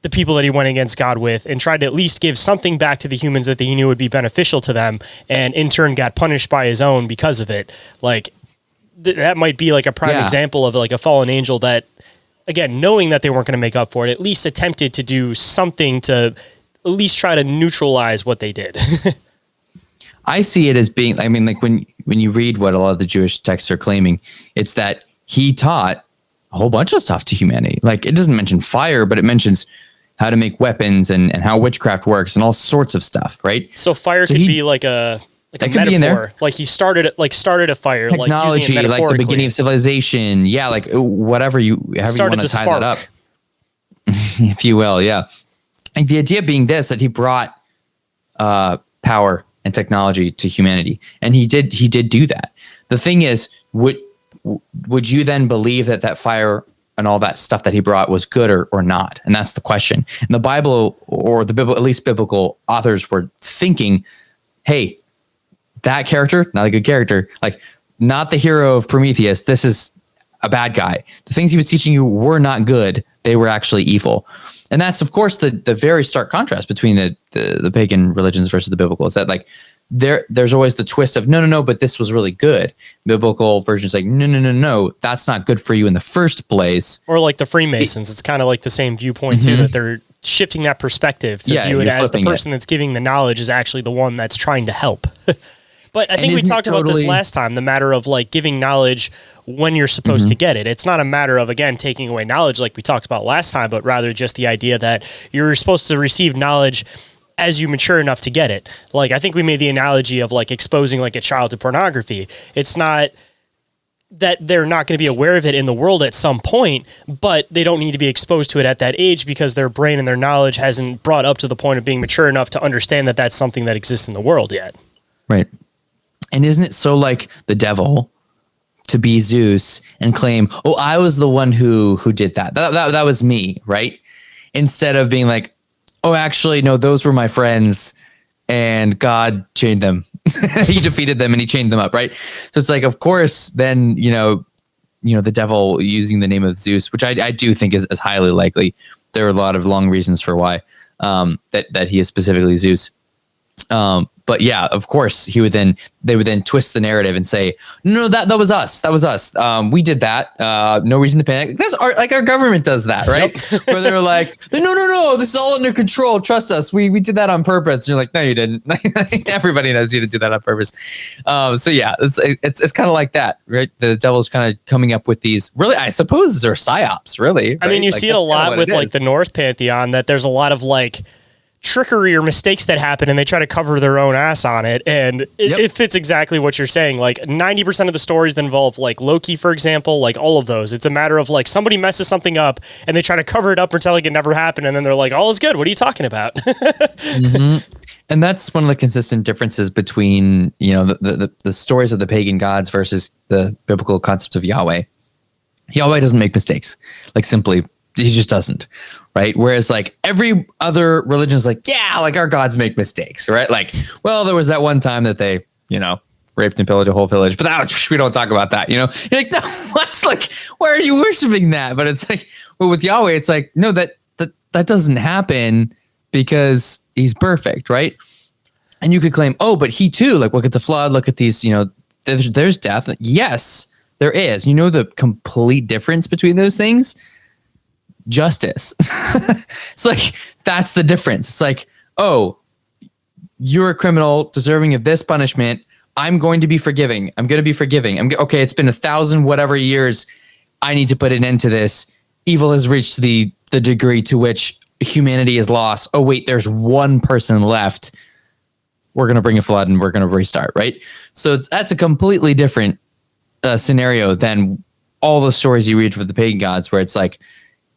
the people that he went against God with and tried to at least give something back to the humans that he knew would be beneficial to them, and in turn got punished by his own because of it. Like that might be like a prime example of like a fallen angel that, again, knowing that they weren't going to make up for it, at least attempted to do something to at least try to neutralize what they did. I see it as being, I mean, like when you read what a lot of the Jewish texts are claiming, it's that he taught a whole bunch of stuff to humanity. Like it doesn't mention fire, but it mentions how to make weapons and how witchcraft works and all sorts of stuff, right? So fire could be like a metaphor. Like he started a fire, technology, like the beginning of civilization. Yeah, like whatever however you want to tie that up, if you will. Yeah, and the idea being this, that he brought power and technology to humanity, and he did do that. The thing is, would you then believe that fire and all that stuff that he brought was good or not? And that's the question. And the Bible, or the Bible, at least biblical authors, were thinking, hey, that character, not a good character, like not the hero of Prometheus. This is a bad guy. The things he was teaching you were not good. They were actually evil. And that's, of course, the very stark contrast between the pagan religions versus the biblical. It's that like there's always the twist of no, but this was really good. Biblical versions like no, that's not good for you in the first place. Or like the Freemasons, it's kind of like the same viewpoint too, that they're shifting that perspective to view it as the person that's giving the knowledge is actually the one that's trying to help. But I think we talked about this last time, the matter of like giving knowledge when you're supposed to get it. It's not a matter of, again, taking away knowledge like we talked about last time, but rather just the idea that you're supposed to receive knowledge as you mature enough to get it. Like, I think we made the analogy of like exposing like a child to pornography. It's not that they're not going to be aware of it in the world at some point, but they don't need to be exposed to it at that age because their brain and their knowledge hasn't brought up to the point of being mature enough to understand that that's something that exists in the world yet. Right. And isn't it so like the devil to be Zeus and claim, oh, I was the one who did that. That was me, right? Instead of being like, oh, actually, no, those were my friends and God chained them. He defeated them and he chained them up, right? So it's like, of course, then, the devil using the name of Zeus, which I do think is highly likely. There are a lot of long reasons for why that he is specifically Zeus. But yeah, of course, they would then twist the narrative and say, no, that was us. That was us. We did that. No reason to panic. That's our government does that, right? Yep. Where they're like, no, this is all under control. Trust us. We did that on purpose. And you're like, no, you didn't. Everybody knows you didn't do that on purpose. So yeah, it's kind of like that, right? The devil's kind of coming up with these. Really, I suppose they're psyops. Really, I mean, you see it a lot with like the North Pantheon. That there's a lot of like trickery or mistakes that happen and they try to cover their own ass on it, and it fits exactly what you're saying. Like 90% of the stories that involve like Loki, for example, like all of those, it's a matter of like somebody messes something up and they try to cover it up pretend like it never happened, and then they're like, all is good, what are you talking about? And that's one of the consistent differences between the stories of the pagan gods versus the biblical concept of Yahweh. Yahweh doesn't make mistakes. Like simply, he just doesn't. Right. Whereas like every other religion is like, yeah, like our gods make mistakes. Right. Like, well, there was that one time that they, raped and pillaged a whole village, but we don't talk about that. You're like, no, what's like, why are you worshiping that? But it's like, well, with Yahweh, it's like, no, that doesn't happen because he's perfect. Right. And you could claim, oh, but he too, like, look at the flood, look at these, there's death. Yes, there is. The complete difference between those things. Justice. It's like, that's the difference. It's like, oh, you're a criminal deserving of this punishment. I'm going to be forgiving. I'm going to be forgiving. Okay, it's been 1,000 whatever years. I need to put an end to this. Evil has reached the degree to which humanity is lost. Oh, wait, there's one person left. We're going to bring a flood and we're going to restart, right? So that's a completely different scenario than all the stories you read for the pagan gods, where it's like,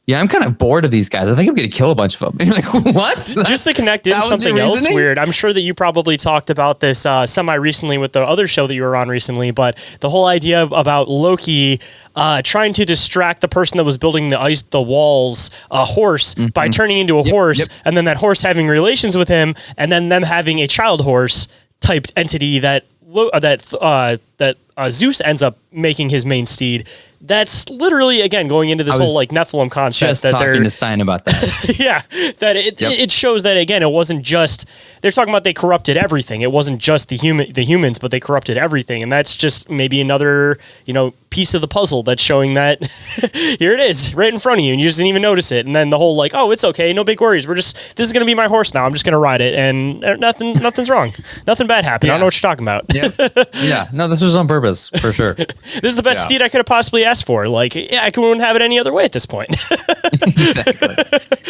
yeah, I'm kind of bored of these guys. I think I'm going to kill a bunch of them. And you're like, what? Just to connect in something else weird. I'm sure that you probably talked about this semi-recently with the other show that you were on recently, but the whole idea about Loki trying to distract the person that was building the walls, a horse, by turning into a horse, and then that horse having relations with him, and then them having a child horse type entity that Zeus ends up making his main steed. That's literally, again, going into this whole like Nephilim concept. Just that talking to Stein about that. yeah, that it shows that, again, it wasn't just, they're talking about they corrupted everything. It wasn't just the humans, but they corrupted everything. And that's just maybe another, piece of the puzzle that's showing that here it is right in front of you and you just didn't even notice it. And then the whole like, oh, it's okay, no big worries. This is going to be my horse now. I'm just going to ride it and nothing's wrong. Nothing bad happened. I don't know what you're talking about. Yeah. No, this was on purpose for sure. This is the best steed I could have possibly asked for. Like, I couldn't have it any other way at this point. Exactly.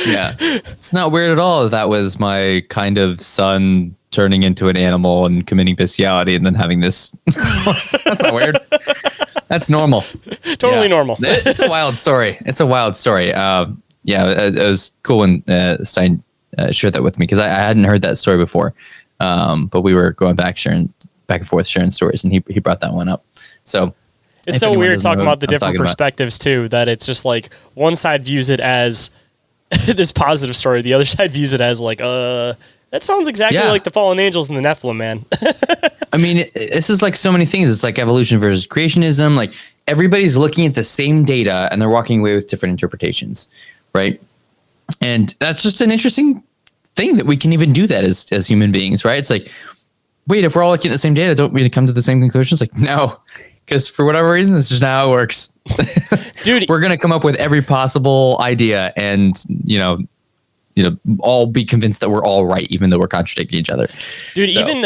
Yeah. It's not weird at all that was my kind of son turning into an animal and committing bestiality and then having this. That's not weird. That's normal. Totally normal. It's a wild story. It was cool when Stein shared that with me because I hadn't heard that story before. But we were going back and forth sharing stories, and he brought that one up. So it's so weird talking about the different perspectives too. That it's just like one side views it as this positive story, the other side views it as like that sounds exactly like the fallen angels and the Nephilim, man. I mean, this is like so many things. It's like evolution versus creationism. Like everybody's looking at the same data and they're walking away with different interpretations, right? And that's just an interesting thing that we can even do that as human beings, right? It's like, wait, if we're all looking at the same data, don't we come to the same conclusions? Like, no, because for whatever reason, this is just not how it works. Dude, we're going to come up with every possible idea and, all be convinced that we're all right, even though we're contradicting each other. Dude, even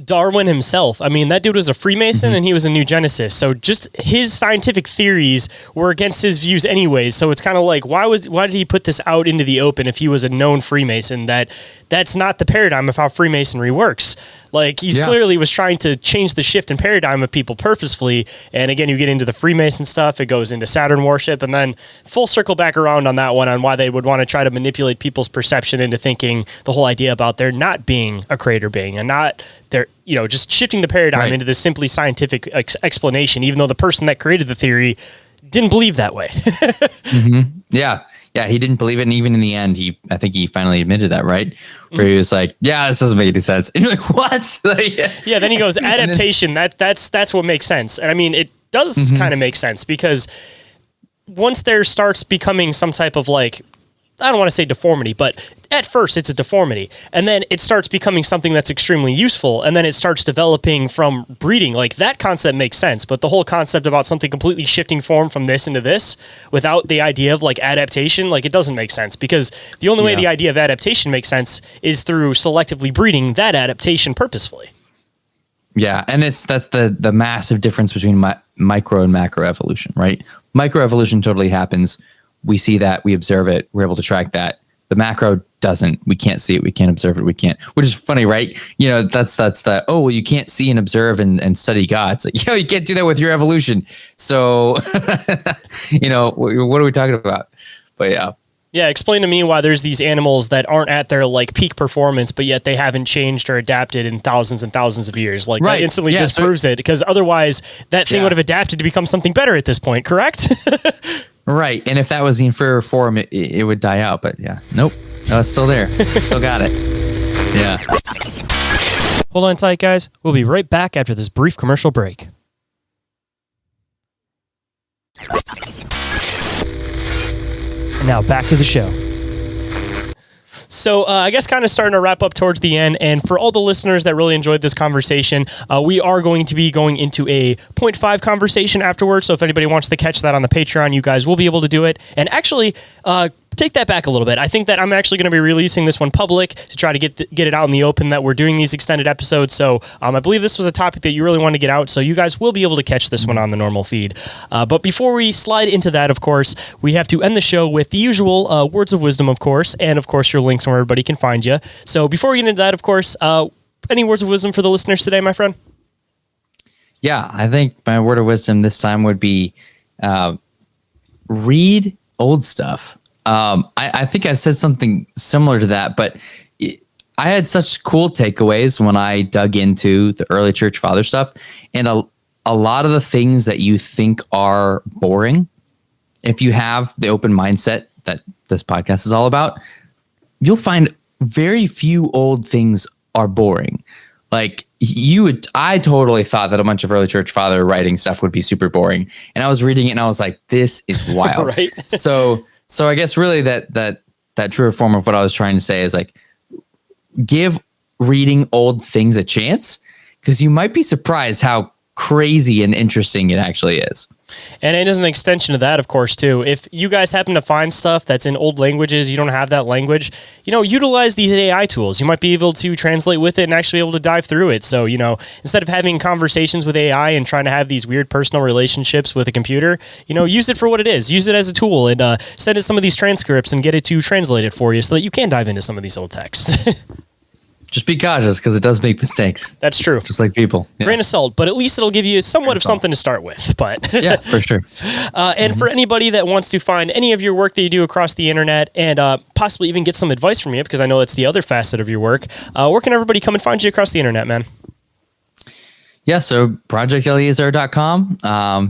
Darwin himself, I mean, that dude was a Freemason and he was a New Genesis. So just his scientific theories were against his views anyways. So it's kind of like, why did he put this out into the open if he was a known Freemason? That's not the paradigm of how Freemasonry works. Like, he's clearly was trying to change the shift in paradigm of people purposefully. And again, you get into the Freemason stuff, it goes into Saturn worship, and then full circle back around on that one on why they would want to try to manipulate people's perception into thinking the whole idea about there not being a creator being and not there, just shifting the paradigm into this simply scientific explanation, even though the person that created the theory didn't believe that way. Yeah, he didn't believe it, and even in the end, I think he finally admitted that, right? Where he was like, "Yeah, this doesn't make any sense." And you're like, "What?" Yeah, then he goes, "Adaptation. That's what makes sense." And I mean, it does kind of make sense because once there starts becoming some type of like, I don't want to say deformity, but at first it's a deformity. And then it starts becoming something that's extremely useful. And then it starts developing from breeding. Like, that concept makes sense. But the whole concept about something completely shifting form from this into this without the idea of like adaptation, like, it doesn't make sense. Because the only way the idea of adaptation makes sense is through selectively breeding that adaptation purposefully. Yeah, and that's the massive difference between micro and macro evolution, right? Micro evolution totally happens. We see that, we observe it, we're able to track that. The macro doesn't. We can't see it, we can't observe it, we can't. Which is funny, right? That's the, oh, well, you can't see and observe and study God. It's like, you can't do that with your evolution. So, what are we talking about? But yeah. Yeah, explain to me why there's these animals that aren't at their like peak performance, but yet they haven't changed or adapted in thousands and thousands of years. Like, that instantly disproves it, because otherwise that thing would have adapted to become something better at this point, correct? Right. And if that was the inferior form, it would die out. But nope. No, it's still there. Still got it. Yeah. Hold on tight, guys. We'll be right back after this brief commercial break. And now back to the show. So I guess kind of starting to wrap up towards the end. And for all the listeners that really enjoyed this conversation, we are going to be going into a 0.5 conversation afterwards. So if anybody wants to catch that on the Patreon, you guys will be able to do it. And actually, take that back a little bit. I think that I'm actually going to be releasing this one public to try to get it out in the open that we're doing these extended episodes. So I believe this was a topic that you really want to get out. So you guys will be able to catch this one on the normal feed. But before we slide into that, of course, we have to end the show with the usual words of wisdom, of course, and of course your links where everybody can find you. So before we get into that, of course, any words of wisdom for the listeners today, my friend? Yeah, I think my word of wisdom this time would be read old stuff. I think I've said something similar to that, but I had such cool takeaways when I dug into the early church father stuff, and a lot of the things that you think are boring, if you have the open mindset that this podcast is all about, you'll find very few old things are boring. like I totally thought that a bunch of early church father writing stuff would be super boring. And I was reading it and I was like, this is wild. Right. So I guess really that truer form of what I was trying to say is like, give reading old things a chance, because you might be surprised how crazy and interesting it actually is. And it is an extension of that, of course, too. If you guys happen to find stuff that's in old languages, you don't have that language, utilize these AI tools. You might be able to translate with it and actually be able to dive through it. So, instead of having conversations with AI and trying to have these weird personal relationships with a computer, use it for what it is. Use it as a tool and send it some of these transcripts and get it to translate it for you so that you can dive into some of these old texts. Just be cautious, because it does make mistakes. That's true. Just like people. Yeah. Grain of salt, but at least it'll give you somewhat of something to start with. But yeah, for sure. And for anybody that wants to find any of your work that you do across the internet and possibly even get some advice from you, because I know that's the other facet of your work, where can everybody come and find you across the internet, man? Yeah, so projecteleazar.com.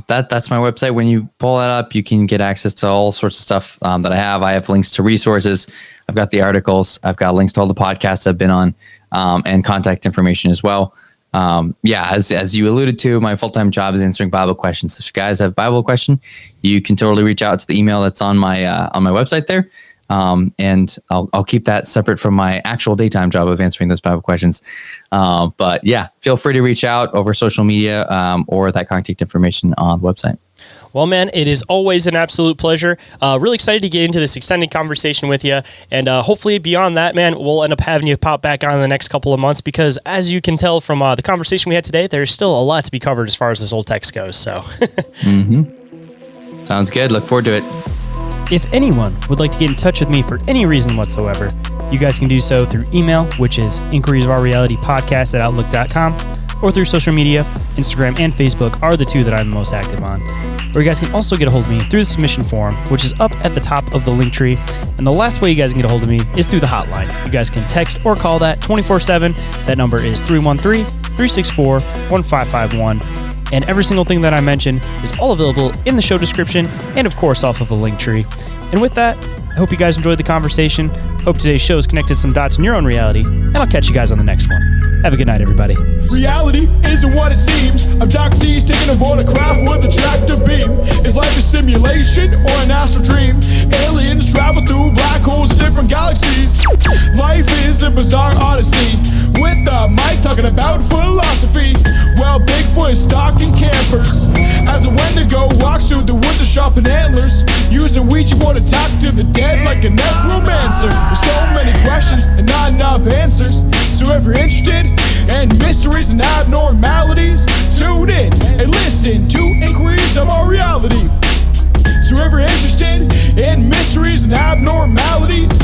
That's my website. When you pull that up, you can get access to all sorts of stuff that I have. I have links to resources. I've got the articles. I've got links to all the podcasts I've been on, and contact information as well. As you alluded to, my full-time job is answering Bible questions. So if you guys have a Bible question, you can totally reach out to the email that's on my website there. And I'll keep that separate from my actual daytime job of answering those Bible questions. But yeah, feel free to reach out over social media, or that contact information on the website. Well, man, it is always an absolute pleasure. Really excited to get into this extended conversation with you. And hopefully beyond that, man, we'll end up having you pop back on in the next couple of months, because as you can tell from the conversation we had today, there's still a lot to be covered as far as this old text goes. So Sounds good. Look forward to it. If anyone would like to get in touch with me for any reason whatsoever, you guys can do so through email, which is inquiriesofourrealitypodcast@outlook.com, or through social media. Instagram and Facebook are the two that I'm the most active on. Or you guys can also get a hold of me through the submission form, which is up at the top of the link tree. And the last way you guys can get a hold of me is through the hotline. You guys can text or call that 24/7. That number is 313-364-1551. And every single thing that I mention is all available in the show description and, of course, off of the link tree. And with that, I hope you guys enjoyed the conversation. Hope today's show has connected some dots in your own reality. And I'll catch you guys on the next one. Have a good night, everybody. Reality isn't what it seems. Abductees taking aboard a craft with a tractor beam. Is life a simulation or an astral dream? Aliens travel through black holes in different galaxies. Life is a bizarre odyssey, with a mic talking about philosophy. Well, Bigfoot is stalking campers as a Wendigo walks through the woods of sharpened antlers, using a Ouija board to talk to the dead like a necromancer. There's so many questions and not enough answers. So if you're interested in mysteries and abnormalities, tune in and listen to Inquiries of Our Reality. So if you're interested in mysteries and abnormalities,